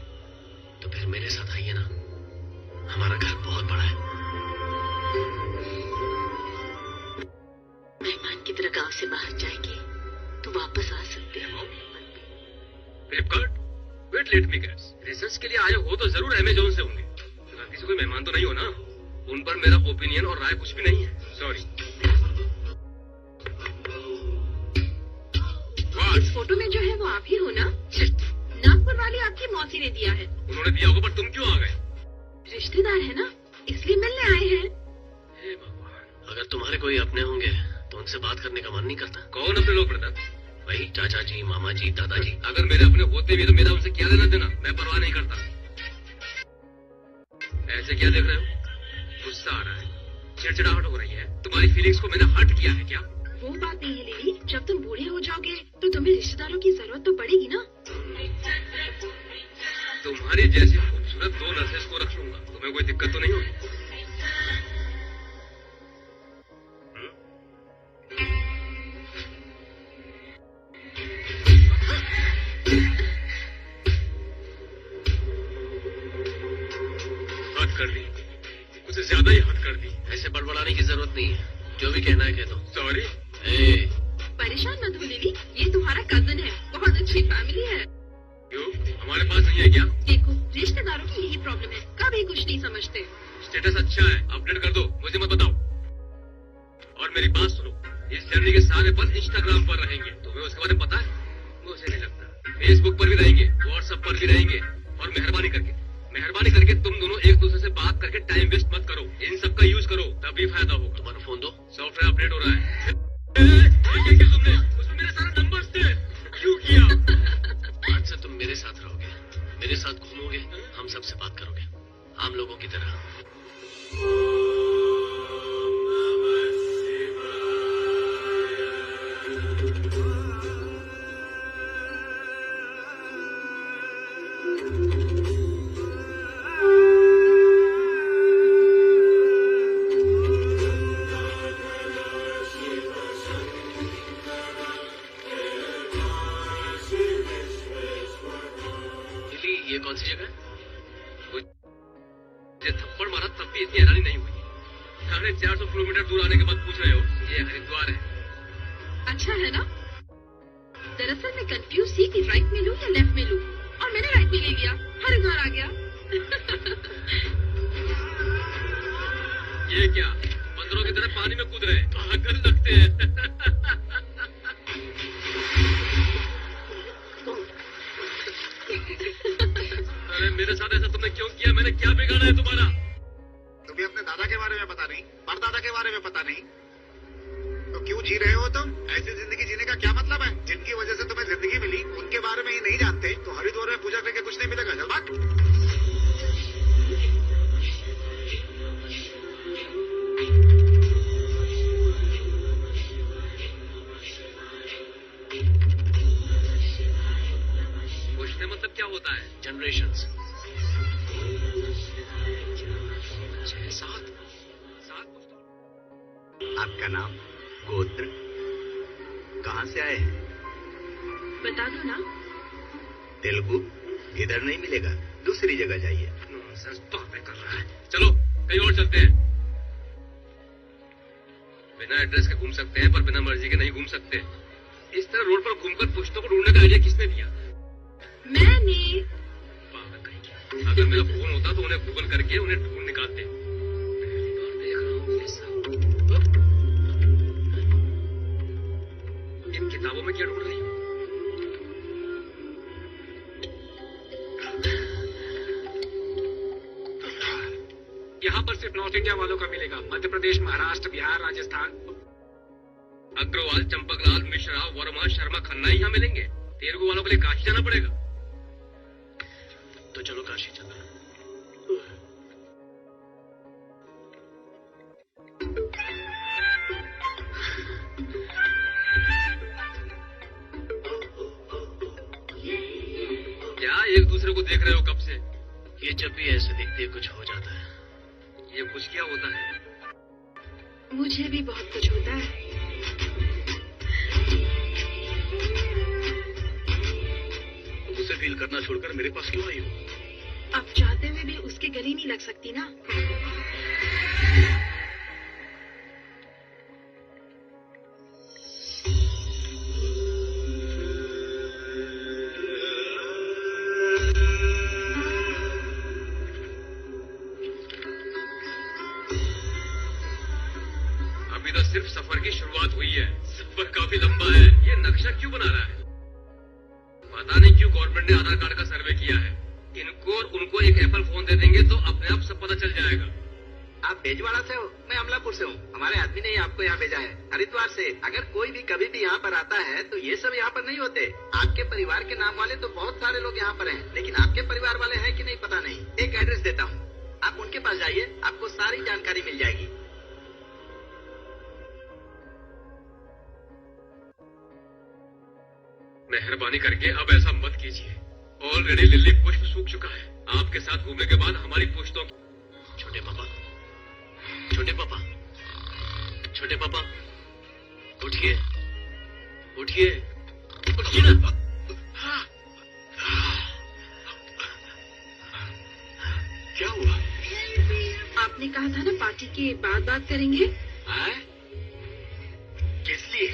तो फिर मेरे साथ आइए ना, हमारा घर बहुत बड़ा है। मेहमान की तरह गांव से बाहर जाएंगे तो वापस आ सकते हो। Flipkart, wait let me guess, research के लिए आए हो तो जरूर अमेज़न से होंगे। गलती से कोई मेहमान तो नहीं हो ना? उन पर मेरा ओपिनियन और राय कुछ भी नहीं है, सॉरी। इस फोटो में जो है वो आप ही हो ना? नागपुर वाली आपकी मौसी ने दिया है। उन्होंने दिया होगा, पर तुम क्यों आ गए? रिश्तेदार है ना, इसलिए मिलने आए हैं। हे भगवान, अगर तुम्हारे कोई अपने होंगे तो उनसे बात करने का मन नहीं करता? कौन अपने लोग ब्रदर? वही चाचा जी, मामा जी, दादाजी। अगर मेरे अपने होते भी तो मेरा उनसे क्या लेना देना, मैं परवाह नहीं करता। ऐसे क्या देख रहे हो? गुस्सा आ रहा है, चिड़चिड़ाहट हो रही है, तुम्हारी फीलिंग्स को मैंने हर्ट किया है क्या? वो बात नहीं है लिली, जब तुम बूढ़े हो जाओगे तो तुम्हें रिश्तेदारों की जरूरत तो पड़ेगी ना। तुम्हारी जैसी खूबसूरत 2 नर्सेस को रख लूंगा, तुम्हें कोई दिक्कत तो नहीं होगी? हद कर दी, कुछ ज्यादा ही हद कर दी। ऐसे बड़बड़ाने की जरूरत नहीं है, जो भी कहना है कह दो। सॉरी। परेशान मत हो लिली, ये तुम्हारा कजन है, बहुत अच्छी फैमिली है। क्यों, हमारे पास नहीं है क्या? देखो, रिश्तेदारों की यही प्रॉब्लम है, कभी कुछ नहीं समझते। स्टेटस अच्छा है, अपडेट कर दो, मुझे मत बताओ। और मेरी बात सुनो, इस जर्नी के सारे पल इंस्टाग्राम पर रहेंगे, तुम्हें उसके बारे में पता है? मुझे नहीं लगता। फेसबुक पर भी रहेंगे, व्हाट्सएप पर भी रहेंगे। और मेहरबानी करके तुम दोनों एक दूसरे से बात करके टाइम वेस्ट मत करो, इन सब का यूज करो, तभी फायदा होगा। तुम्हारा फोन दो, सॉफ्टवेयर अपडेट हो रहा है। ये क्या तुमने उसमें मेरे सारे नंबर्स थे, क्यों किया? आज से तुम मेरे साथ रहोगे, मेरे साथ घूमोगे, हम सबसे बात करोगे, आम लोगों की तरह। ये कौन सी जगह? मुझे थप्पड़ मारा तब भी इतनी हैरानी नहीं हुई। 450 किलोमीटर दूर आने के बाद पूछ रहे हो? ये हरिद्वार है। राइट में लूं या लेफ्ट में लूं? और मैंने राइट में ले लिया, हरिद्वार आ गया। ये क्या, बंदरों की तरह पानी में कूद रहे, पागल लगते हैं। अरे मेरे साथ ऐसा तुमने क्यों किया? मैंने क्या बिगाड़ा है तुम्हारा? तुम्हें अपने दादा के बारे में पता नहीं, परदादा के बारे में पता नहीं, तो क्यों जी रहे हो तुम? ऐसी जिंदगी जीने का क्या मतलब है? जिनकी वजह से तुम्हें जिंदगी मिली उनके बारे में ही नहीं जानते तो हरिद्वार में पूजा करके कुछ नहीं मिलेगा। चल भाग। पूछने मतलब क्या होता है? जनरेशंस। 7 आपका नाम, गोत्र, कहाँ से आए हैं? बता दो ना। तेलुगु इधर नहीं मिलेगा, दूसरी जगह जाइए। नॉनसेंस बातें कर रहा है। चलो कहीं और चलते हैं। बिना एड्रेस के घूम सकते हैं पर बिना मर्जी के नहीं घूम सकते। इस तरह रोड पर घूमकर पुश्तों को ढूंढने का आइडिया किसने दिया? मैंने। पागल कहीं की। अगर मेरा फोन होता तो उन्हें गूगल करके उन्हें ढूंढ निकालते। पहली बार देख रहा हूँ ये सब। इन किताबों में क्या ढूंढ रही हूँ? यहाँ पर सिर्फ नॉर्थ इंडिया वालों का मिलेगा। मध्य प्रदेश, महाराष्ट्र, बिहार, राजस्थान। अग्रवाल, चंपकलाल, मिश्रा, वर्मा, शर्मा, खन्ना यहाँ मिलेंगे। तेलुगु वालों के लिए काशी जाना पड़ेगा। तो चलो काशी चलते हैं। क्या एक दूसरे को देख रहे हो कब से? ये जब भी ऐसे दिखते हैं कुछ हो जाता है। ये कुछ क्या होता है? मुझे भी बहुत कुछ होता है। उसे फील करना छोड़कर मेरे पास क्यों आई हो? अब चाहते हुए भी उसके गले नहीं लग सकती ना। अभी तो सिर्फ सफर की शुरुआत हुई है। सफर काफी लंबा है। ये नक्शा क्यों बना रहा है? पता नहीं क्यों गवर्नमेंट ने आधार कार्ड का सर्वे किया है। इनको और उनको एक एप्पल फोन दे देंगे तो अपने आप सब पता चल जाएगा। आप बेजवाड़ा से हो? मैं अमलापुर से हूँ। हमारे आदमी ने आपको यहाँ भेजा है, हरिद्वार से। अगर कोई भी कभी भी यहाँ पर आता है तो ये सब यहाँ पर नहीं होते। आपके परिवार के नाम वाले तो बहुत सारे लोग यहाँ पर हैं, लेकिन आपके परिवार वाले हैं कि नहीं पता नहीं। एक एड्रेस देता हूँ, आप उनके पास जाइए, आपको सारी जानकारी मिल जाएगी। मेहरबानी करके अब ऐसा मत कीजिए। ऑलरेडी लिली पुष्प सूख चुका है। आपके साथ घूमने के बाद हमारी पुश्तों। छोटे पापा, छोटे पापा, छोटे पापा, उठिए, उठिए, उठिए ना। क्या हुआ? आपने कहा था ना पार्टी के बाद बात करेंगे। किस लिए?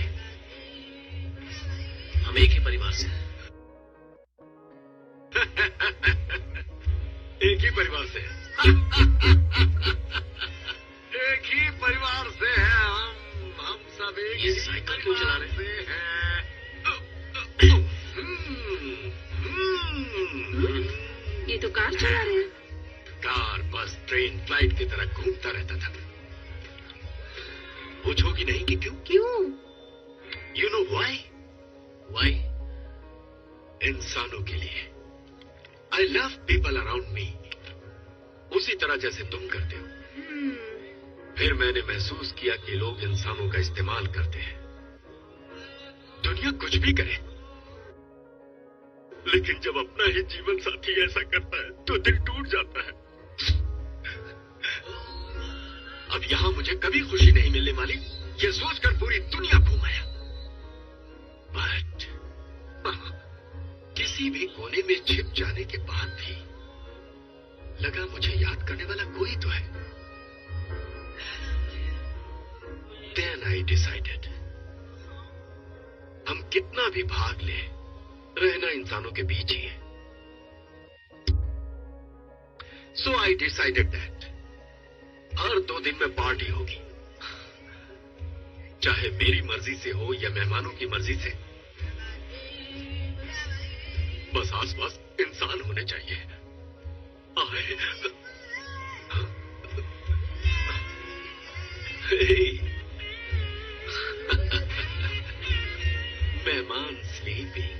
हम एक ही परिवार से हैं। एक ही परिवार से एक ही परिवार से है हम सब एक ये साइकिल क्यों चला रहे हैं? ये तो कार चला रहे हैं। कार, बस, ट्रेन, फ्लाइट की तरह घूमता रहता था। पूछोगी नहीं कि क्यों? क्यों? You know why? Why? इंसानों के लिए। I love people around me, उसी तरह जैसे तुम करते हो। फिर मैंने महसूस किया कि लोग इंसानों का इस्तेमाल करते हैं। दुनिया कुछ भी करे, लेकिन जब अपना ही जीवन साथी ऐसा करता है तो दिल टूट जाता है। अब यहां मुझे कभी खुशी नहीं मिलने वाली, ये सोचकर पूरी दुनिया घुमाया। बट किसी भी कोने में छिप जाने के बाद भी लगा मुझे याद करने वाला कोई तो है। Then I decided, हम कितना भी भाग ले, रहना इंसानों के बीच ही है। सो आई डिसाइडेड दैट हर 2 दिन में पार्टी होगी, चाहे मेरी मर्जी से हो या मेहमानों की मर्जी से। बस आसपास इंसान होने चाहिए। मेहमान स्लीपिंग।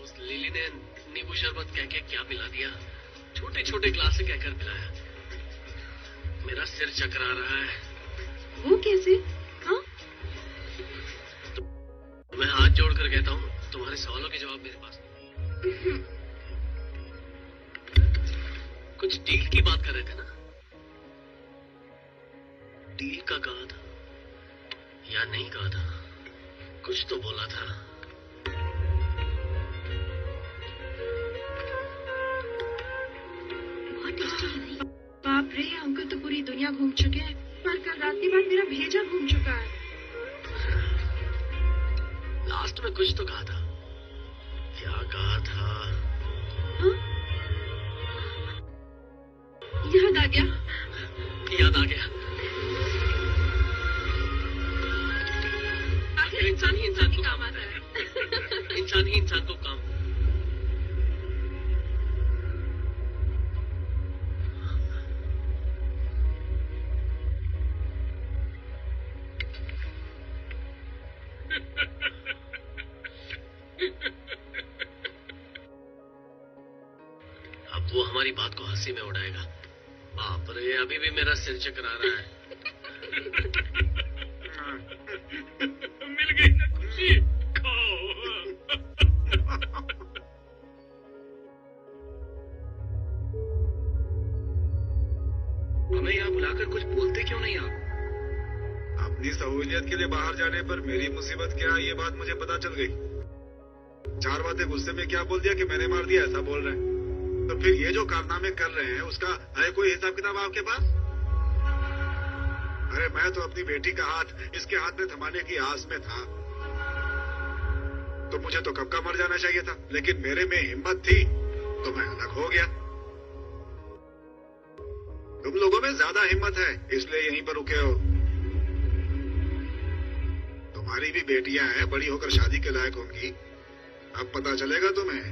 उस लिली ने नींबू शरबत कह के क्या पिला दिया? छोटे छोटे ग्लास से कहकर पिलाया। मेरा सिर चकरा रहा है। वो कैसे? हाँ? तो मैं हाथ जोड़कर कहता हूँ, तुम्हारे सवालों के जवाब मेरे पास नहीं। कुछ डील की बात कर रहे थे ना? डील का कहा था या नहीं कहा था? कुछ तो बोला था। बाप रे, अंकल तो पूरी दुनिया घूम चुके हैं, पर कल रात के बाद मेरा भेजा घूम चुका है। लास्ट में कुछ तो कहा था। क्या कहा था? हाँ? याद आ गया। याद आ गया। आखिर इंसान ही इंसान को काम आता है। इंसान ही इंसान को काम। अब वो हमारी बात को हंसी में उड़ाएगा। बाप रे, अभी भी मेरा सिर चकरा रहा है। मिल गई ना खुशी, खाओ। हमें यहाँ बुलाकर कुछ बोलते क्यों नहीं आप? अपनी सहूलियत के लिए बाहर जाने पर मेरी मुसीबत क्या है, ये बात मुझे पता चल गई। 4 बातें गुस्से में क्या बोल दिया कि मैंने मार दिया, ऐसा बोल रहे हैं। तो फिर ये जो कारनामे कर रहे हैं, उसका है कोई हिसाब किताब आपके पास? अरे मैं तो अपनी बेटी का हाथ इसके हाथ में थमाने की आस में था, तो मुझे तो कब का मर जाना चाहिए था, लेकिन मेरे में हिम्मत थी तो मैं अलग हो गया। तुम लोगों में ज्यादा हिम्मत है, इसलिए यहीं पर रुके हो। तुम्हारी भी बेटियां हैं, बड़ी होकर शादी के लायक होंगी, अब पता चलेगा तुम्हें।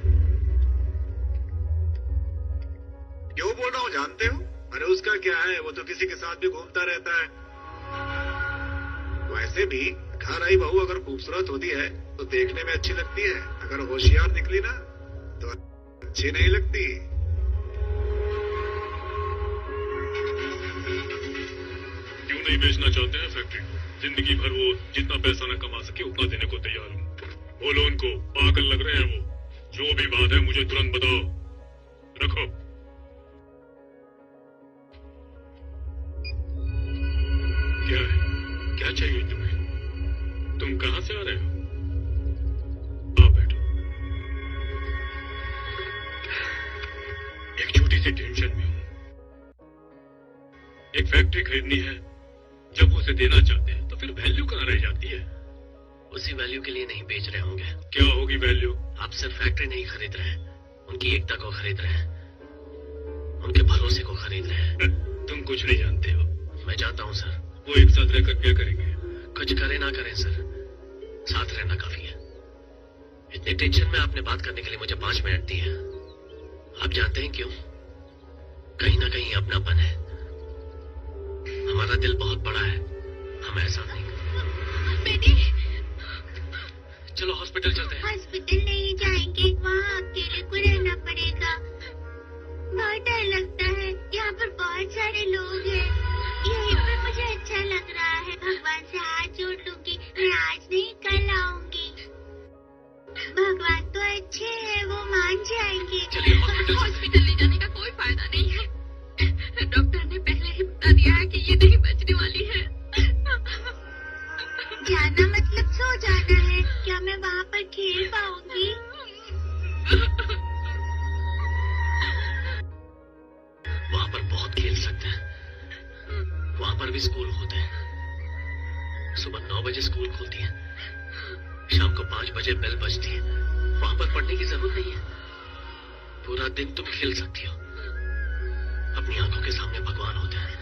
क्यों बोल रहा हूँ जानते हो? अरे उसका क्या है, वो तो किसी के साथ भी घूमता रहता है। वैसे भी घर आई बहू अगर खूबसूरत होती है तो देखने में अच्छी लगती है, अगर होशियार निकली ना तो अच्छी नहीं लगती। क्यों नहीं बेचना चाहते हैं फैक्ट्री को? जिंदगी भर वो जितना पैसा न कमा सके उतना देने को तैयार हूँ। बोलो उनको, पागल लग रहे हैं वो। जो भी बात है मुझे तुरंत बताओ। रखो। क्या है? क्या चाहिए तुम्हें? तुम कहाँ से आ रहे हो? आओ बैठो। एक छोटी सी टेंशन में हूँ। एक फैक्ट्री खरीदनी है, जब उसे देना चाहते हैं तो फिर वैल्यू कहाँ रह जाती है? उसी वैल्यू के लिए नहीं बेच रहे होंगे। क्या होगी वैल्यू? आप सिर्फ फैक्ट्री नहीं खरीद रहे हैं, उनकी एकता को खरीद रहे हैं, उनके भरोसे को खरीद रहे हैं। तुम कुछ नहीं जानते हो। मैं जानता हूँ सर। वो एक साथ रहकर क्या करेंगे? कुछ करे ना करें सर, साथ रहना काफी है। इतनी टेंशन में आपने बात करने के लिए मुझे 5 मिनट दिए। आप जानते हैं क्यों? कहीं ना कहीं अपनापन है। हमारा दिल बहुत बड़ा है, हम ऐसा नहीं। बेटी, चलो हॉस्पिटल चलते हैं। हॉस्पिटल नहीं जाएंगे, वहाँ अकेले को रहना पड़ेगा। बहुत डर लगता है, यहाँ पर बहुत सारे लोग हैं। यहीं पर मुझे अच्छा लग रहा है। भगवान से हाथ जोड़ लूंगी, मैं आज नहीं कल आऊंगी। भगवान तो अच्छे हैं, वो मान जाएंगे। चलिए हॉस्पिटल ले जाने का कोई फायदा नहीं है। डॉक्टर ने पहले ही बता दिया है कि ये नहीं बचने वाली है। जाना मतलब सो जाना है। क्या मैं वहाँ पर खेल पाऊंगी? वहाँ पर बहुत खेल सकते हैं। वहाँ पर भी स्कूल होते हैं। सुबह 9 बजे स्कूल खुलती है, शाम को 5 बजे बेल बजती है। वहां पर पढ़ने की जरूरत नहीं है। पूरा दिन तुम खेल सकती हो। अपनी आंखों के सामने भगवान होते हैं,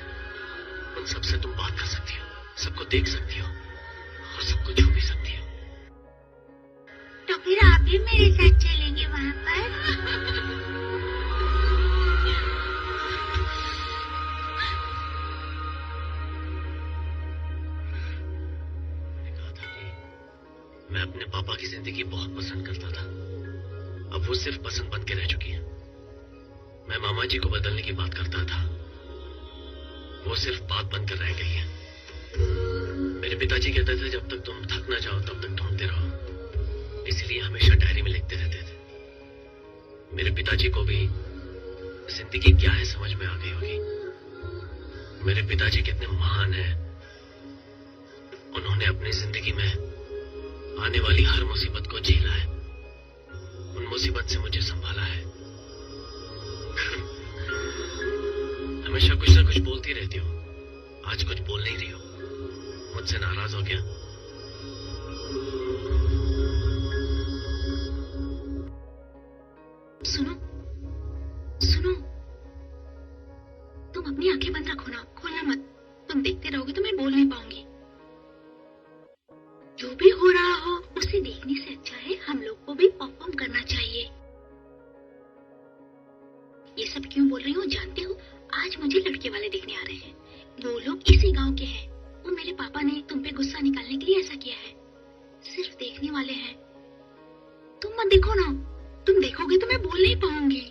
उन सबसे तुम बात कर सकती हो, सबको देख सकती हो और सबको छू भी सकती हो। तो फिर आप भी मेरे साथ चलेंगे वहाँ पर? मैं अपने पापा की जिंदगी बहुत पसंद करता था। अब वो सिर्फ पसंद बन के रह चुकी है। मैं मामा जी को बदलने की बात करता था, वो सिर्फ बात बनकर रह गई है। मेरे पिताजी कहते थे जब तक तुम थक ना जाओ तब तक ढूंढते रहो, इसलिए हमेशा डायरी में लिखते रहते थे। मेरे पिताजी को भी जिंदगी क्या है समझ में आ गई होगी। मेरे पिताजी कितने महान हैं। उन्होंने अपनी जिंदगी में आने वाली हर मुसीबत को झेला है, उन मुसीबत से मुझे संभाला है। हमेशा कुछ ना कुछ बोलती रहती हो, आज कुछ बोल नहीं रही हो, मुझसे नाराज हो क्या? सुनो सुनो, तुम अपनी आंखें बंद रखो ना, खोलना मत। तुम देखते रहोगे तो मैं बोल नहीं पाऊंगी। जो भी हो रहा हो उसे देखने से अच्छा है हम लोग को भी परफॉर्म करना चाहिए। ये सब क्यों बोल रही हूँ जानते हो? आज मुझे लड़के वाले देखने आ रहे हैं। वो लोग इसी गांव के हैं और मेरे पापा ने तुम पे गुस्सा निकालने के लिए ऐसा किया है। सिर्फ देखने वाले हैं, तुम मत देखो ना। तुम देखोगे तो मैं बोल नहीं पाऊंगी।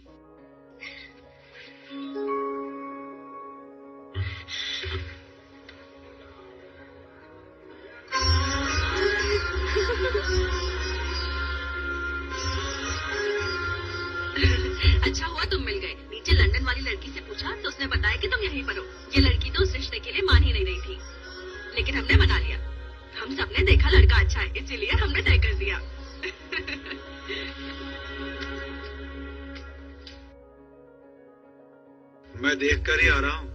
अच्छा हुआ तुम मिल गए। नीचे लंदन वाली लड़की से पूछा तो उसने बताया कि तुम यहीं पर हो। ये लड़की तो उस रिश्ते के लिए मान ही नहीं रही थी, लेकिन हमने मना लिया। हम सबने देखा लड़का अच्छा है, इसीलिए हमने तय कर दिया। मैं देख कर ही आ रहा हूँ।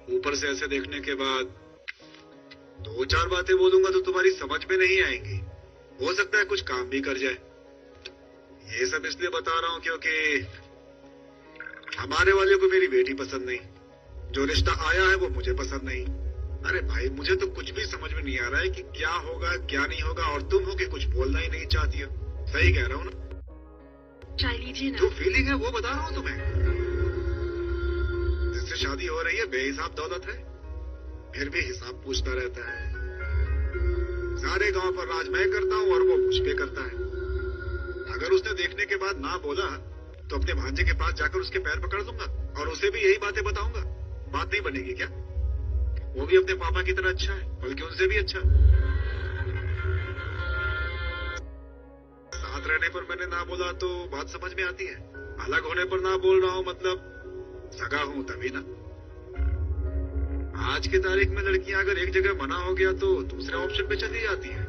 ऊपर से ऐसे देखने के बाद 2-4 बातें बोलूंगा तो तुम्हारी समझ में नहीं आएंगी। हो सकता है कुछ काम भी कर जाए। ये सब इसलिए बता रहा हूँ क्योंकि हमारे वाले को मेरी बेटी पसंद नहीं, जो रिश्ता आया है वो मुझे पसंद नहीं। अरे भाई, मुझे तो कुछ भी समझ में नहीं आ रहा है कि क्या होगा क्या नहीं होगा, और तुम हो कि कुछ बोलना ही नहीं चाहती हो। सही कह रहा हूँ ना? चाय लीजिए ना। जो फीलिंग है वो बता रहा हूँ तुम्हें। जिससे शादी हो रही है बेहिसाब दौलत है, फिर भी हिसाब पूछता रहता है। सारे गांव पर राज मैं करता हूँ और वो मुझ पे करता है। अगर उसने देखने के बाद ना बोला तो अपने भांजे के पास जाकर उसके पैर पकड़ लूंगा और उसे भी यही बातें बताऊंगा। बात नहीं बनेगी क्या? वो भी अपने पापा की तरह अच्छा है, बल्कि उनसे भी अच्छा। साथ रहने पर मैंने ना बोला तो बात समझ में आती है। अलग होने पर ना बोल रहा हूं मतलब सगा हूं तभी ना। आज की तारीख में लड़कियां अगर एक जगह मना हो गया तो दूसरे ऑप्शन पे चली जाती है।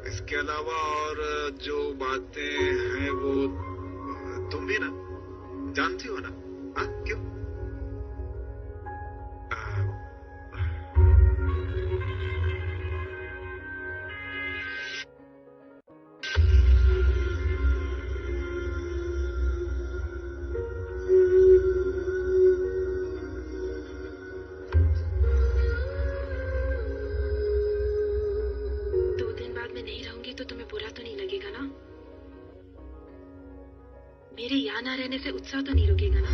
इसके अलावा और जो बातें हैं वो तुम भी ना जानती हो ना? हाँ, क्यों? तो तुम्हें बुरा तो नहीं लगेगा ना? मेरे यहाँ ना रहने से उत्साह तो नहीं रुकेगा ना?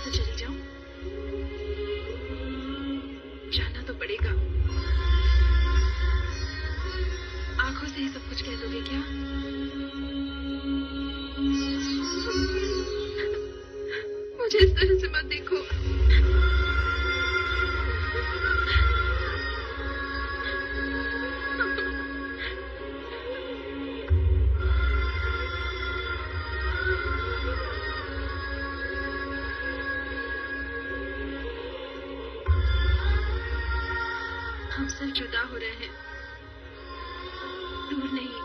तो चली जाओ, जाना तो पड़ेगा। आंखों से ही सब कुछ कह दोगे क्या? मुझे इस तरह से मत देखो। हम सब जुदा हो रहे हैं, दूर नहीं।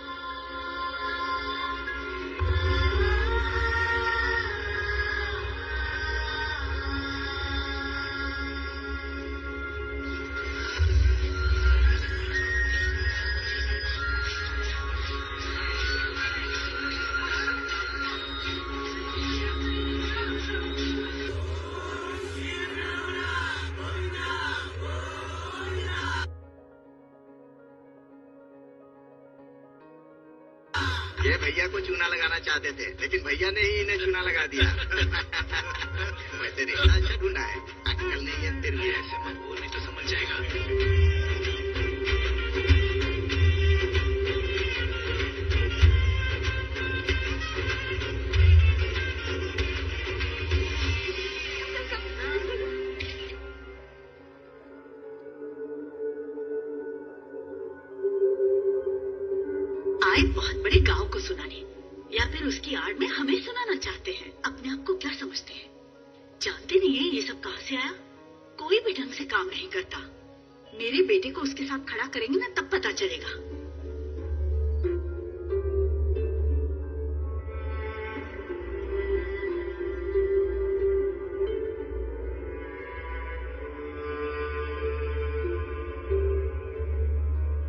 ये भैया को चूना लगाना चाहते थे, लेकिन भैया ने ही इन्हें चूना लगा दिया। वैसे रिश्ता अच्छा ढूंढा है, अक्कल नहीं है तेरे लिए। ऐसे मत बोल, नहीं तो समझ जाएगा। आए बहुत बड़े गांव को सुनाने, या फिर उसकी आड़ में हमें सुनाना चाहते हैं। अपने आप को क्या समझते हैं? जानते नहीं है ये सब कहां से आया? कोई भी ढंग से काम नहीं करता। मेरे बेटे को उसके साथ खड़ा करेंगे ना, तब पता चलेगा।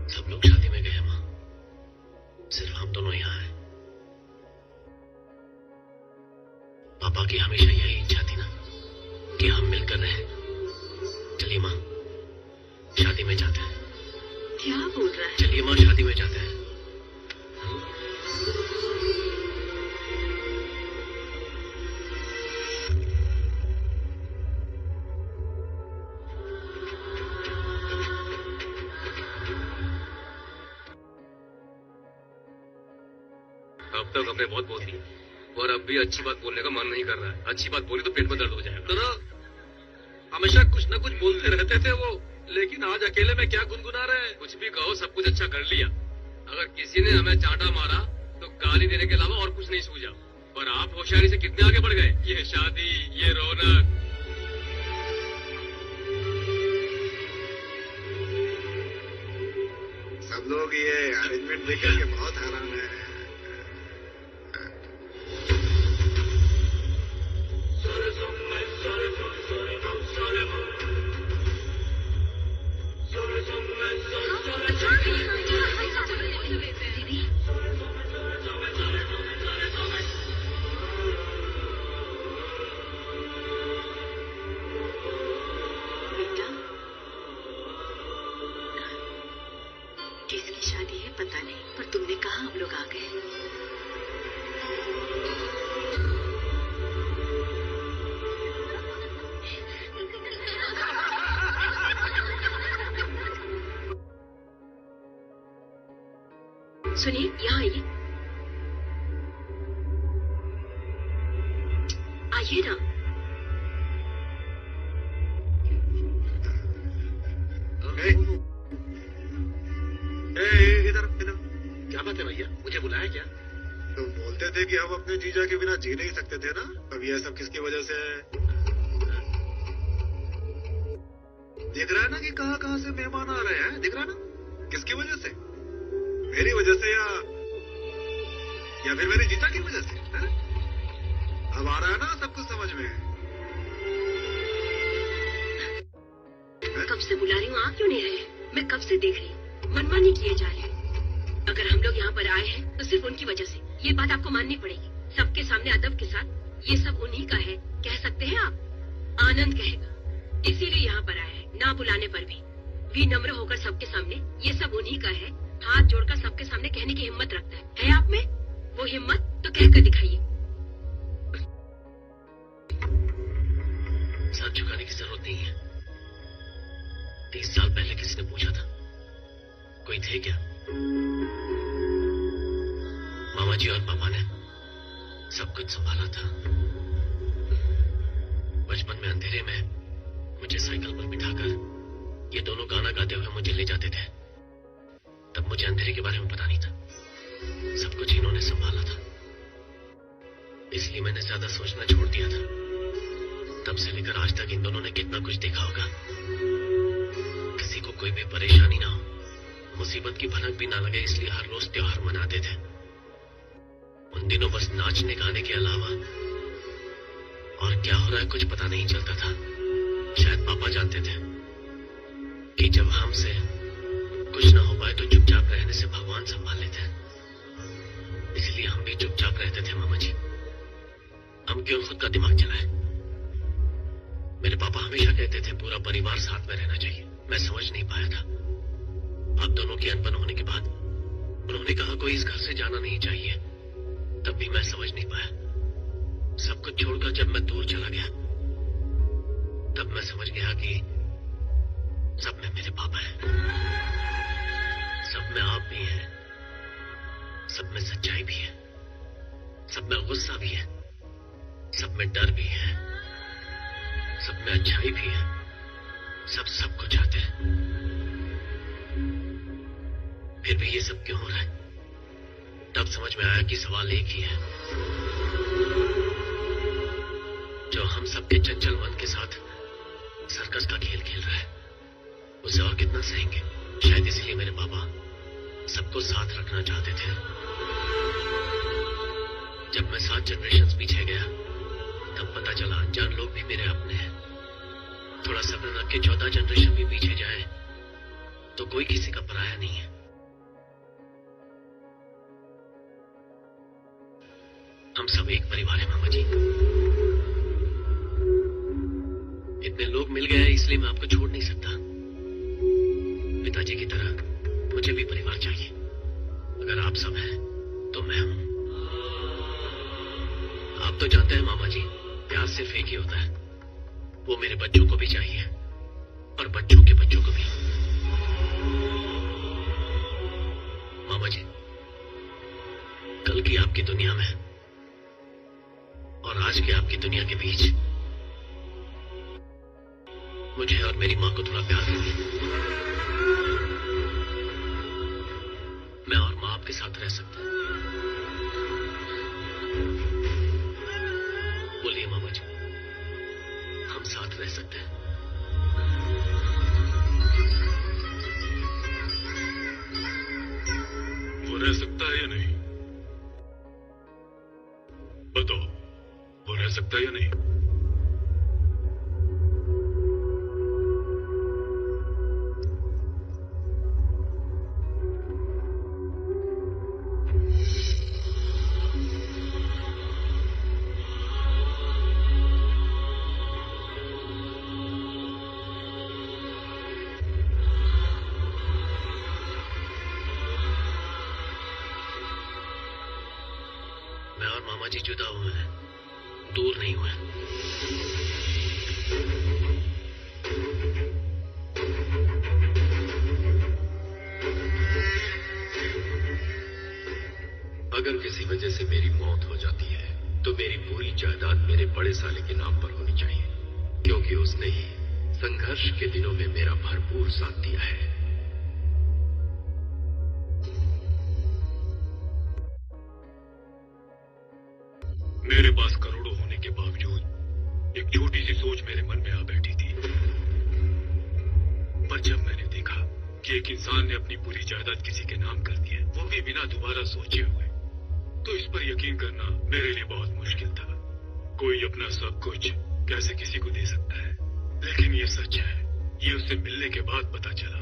सब लोग शादी में गए माँ, सिर्फ हम दोनों यहाँ हैं। पापा की हमेशा यही इच्छा थी ना कि हम मिलकर रहें। चलिए माँ, शादी में जाते हैं। क्या बोल रहा है? चलिए माँ, शादी में जाते हैं। अब तक हमने बहुत बोल दी और अब भी अच्छी बात बोलने का मन नहीं कर रहा है। अच्छी बात बोली तो पेट में दर्द हो जाएगा। तो हमेशा कुछ न कुछ बोलते रहते थे वो, लेकिन आज अकेले में क्या गुनगुना रहे हैं? कुछ भी कहो, सब कुछ अच्छा कर लिया। अगर किसी ने हमें चांटा मारा तो गाली देने के अलावा और कुछ नहीं सूझा। पर आप होशियारी से कितने आगे बढ़ गए। ये शादी, ये रौनक। सब लोग ये अरेंजमेंट देख करके बहुत हैरान है। किसकी शादी है पता नहीं, पर तुमने कहा हम लोग आ गए। सुनिए, यहाँ आइए। आइए ना। इधर इधर। क्या बात है भैया, मुझे बुलाया क्या? तुम बोलते थे कि हम अपने जीजा के बिना जी नहीं सकते थे ना, अब ये सब किसकी वजह से? दिख रहा है ना कि कहाँ कहाँ से मेहमान आ रहे हैं? दिख रहा है ना? किसकी वजह से? मेरी वजह से या फिर मेरे जीजा की वजह से? है? अब आ रहा है ना सब कुछ समझ में? कब से बुला रही हूँ, आ क्यों नहीं रहे? मैं कब से देख रही हूँ, मनमानी किए जा रहे हैं। अगर हम लोग यहाँ पर आए हैं तो सिर्फ उनकी वजह से। ये बात आपको माननी पड़ेगी। सबके सामने अदब के साथ, ये सब उन्हीं का है, कह सकते हैं आप। आनंद कहेगा, इसीलिए यहाँ पर आया है। ना बुलाने पर भी विनम्र होकर सबके सामने ये सब उन्हीं का है, हाथ जोड़कर सबके सामने कहने की हिम्मत रखता है आप में? वो हिम्मत तो कहकर दिखाइए। सर झुकाने की जरूरत नहीं है। 30 साल पहले किसी ने पूछा था, कोई थे क्या? मामा जी और पापा ने सब कुछ संभाला था। बचपन में अंधेरे में मुझे साइकिल पर बिठाकर ये दोनों गाना गाते हुए मुझे ले जाते थे। तब मुझे अंधेरे के बारे में पता नहीं था। सब कुछ इन्होंने संभाला था, इसलिए मैंने ज्यादा सोचना छोड़ दिया था। तब से लेकर आज तक इन दोनों ने कितना कुछ देखा होगा। किसी को कोई भी परेशानी ना हो, मुसीबत की भनक भी ना लगे, इसलिए हर रोज त्योहार मनाते थे। उन दिनों बस नाचने गाने के अलावा और क्या हो रहा है कुछ पता नहीं चलता था। शायद पापा जानते थे कि जब हमसे कुछ ना हो पाए तो चुपचाप रहने से भगवान संभाल लेते हैं। इसलिए हम भी चुपचाप रहते थे। मामा जी, हम क्यों खुद का दिमाग चलाएं? मेरे पापा हमेशा कहते थे पूरा परिवार साथ में रहना चाहिए। मैं समझ नहीं पाया था। आप दोनों की अनबन होने के बाद उन्होंने कहा कोई इस घर से जाना नहीं चाहिए। भी मैं समझ नहीं पाया। सब कुछ छोड़कर जब मैं दूर चला गया तब मैं समझ गया कि सब में मेरे पापा हैं, सब में आप भी हैं, सब में सच्चाई भी है, सब में गुस्सा भी है, सब में डर भी है, सब में अच्छाई भी है। सब कुछ चाहते हैं, फिर भी ये सब क्यों हो रहा है? तब समझ में आया कि सवाल एक ही है, जो हम सबके चंचल मन के साथ सर्कस का खेल खेल रहा है, उसे और कितना सहेंगे? शायद इसलिए मेरे पापा सबको साथ रखना चाहते थे। जब मैं 7 जनरेशंस पीछे गया तब पता चला अनजान लोग भी मेरे अपने हैं। थोड़ा सब्र रख के 14 जनरेशन भी पीछे जाए तो कोई किसी का पराया नहीं है। हम सब एक परिवार है मामा जी। इतने लोग मिल गए हैं इसलिए मैं आपको छोड़ नहीं सकता। पिताजी की तरह मुझे भी परिवार चाहिए। अगर आप सब हैं तो मैं हूं। आप तो जानते हैं मामा जी, प्यार सिर्फ एक ही होता है, वो मेरे बच्चों को भी चाहिए और बच्चों के बच्चों को भी। मामा जी, कल की आपकी दुनिया में और आज की आपकी दुनिया के बीच मुझे और मेरी मां को थोड़ा प्यार दीजिए। मैं और मां आपके साथ रह सकता हूं। बोलिए मामा जी, हम साथ रह सकते हैं? वो रह सकता है या नहीं? बताओ, वो रह सकता है या नहीं? मैं और मामा जी जुदा हुए हैं, दूर नहीं हुए। अगर किसी वजह से मेरी मौत हो जाती है तो मेरी पूरी जायदाद मेरे बड़े साले के नाम पर होनी चाहिए, क्योंकि उसने ही संघर्ष के दिनों में मेरा भरपूर साथ दिया है। मेरे पास करोड़ों होने के बावजूद एक छोटी सी सोच मेरे मन में आ बैठी थी। पर जब मैंने देखा कि एक इंसान ने अपनी पूरी जायदाद किसी के नाम कर दी है, वो भी बिना दोबारा सोचे हुए, तो इस पर यकीन करना मेरे लिए बहुत मुश्किल था। कोई अपना सब कुछ कैसे किसी को दे सकता है? लेकिन ये सच है, ये उससे मिलने के बाद पता चला।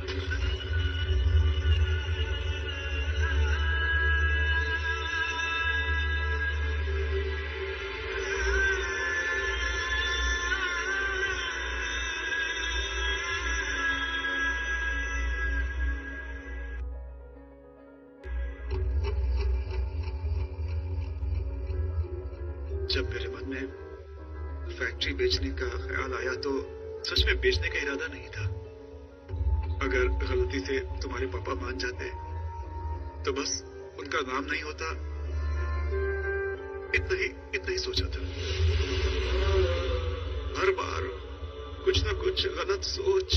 जब मेरे मन में फैक्ट्री बेचने का ख्याल आया तो सच में बेचने का इरादा नहीं था। अगर गलती से तुम्हारे पापा मान जाते तो बस उनका नाम नहीं होता, इतना ही सोचा था। हर बार कुछ ना कुछ गलत सोच,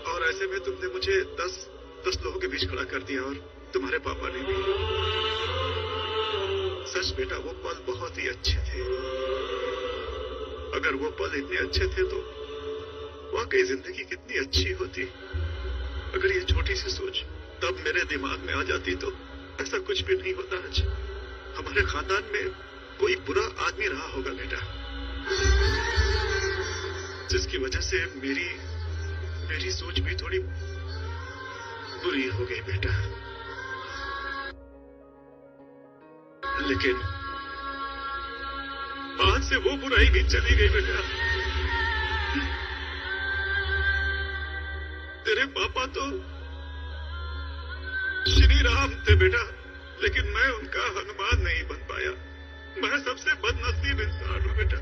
और ऐसे में तुमने मुझे 10 लोगों के बीच खड़ा कर दिया, और तुम्हारे पापा ने भी। सच बेटा, वो पल बहुत ही अच्छे थे। अगर वो पल इतने अच्छे थे तो वाकई जिंदगी कितनी अच्छी होती। अगर ये छोटी सी सोच तब मेरे दिमाग में आ जाती तो ऐसा कुछ भी नहीं होता। आज हमारे खानदान में कोई बुरा आदमी रहा होगा बेटा, जिसकी वजह से मेरी सोच भी थोड़ी बुरी हो गई बेटा। लेकिन बाद से वो बुराई भी चली गई बेटा। तेरे पापा तो श्री राम थे बेटा, लेकिन मैं उनका हनुमान नहीं बन पाया। मैं सबसे बदनसीब इंसान हूँ बेटा।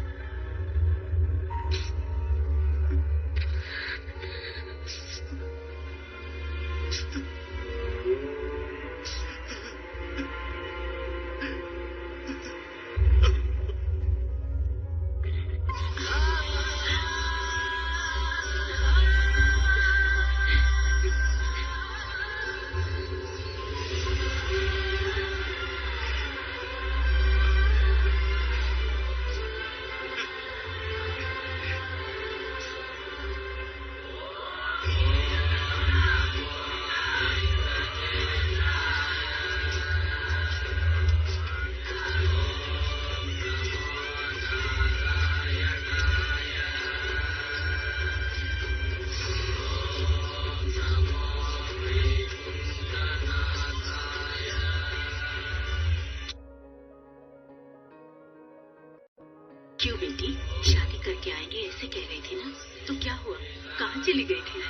क्यों बेटी, शादी करके आएंगे ऐसे कह रही थी ना, तो क्या हुआ, कहाँ चली गई थी?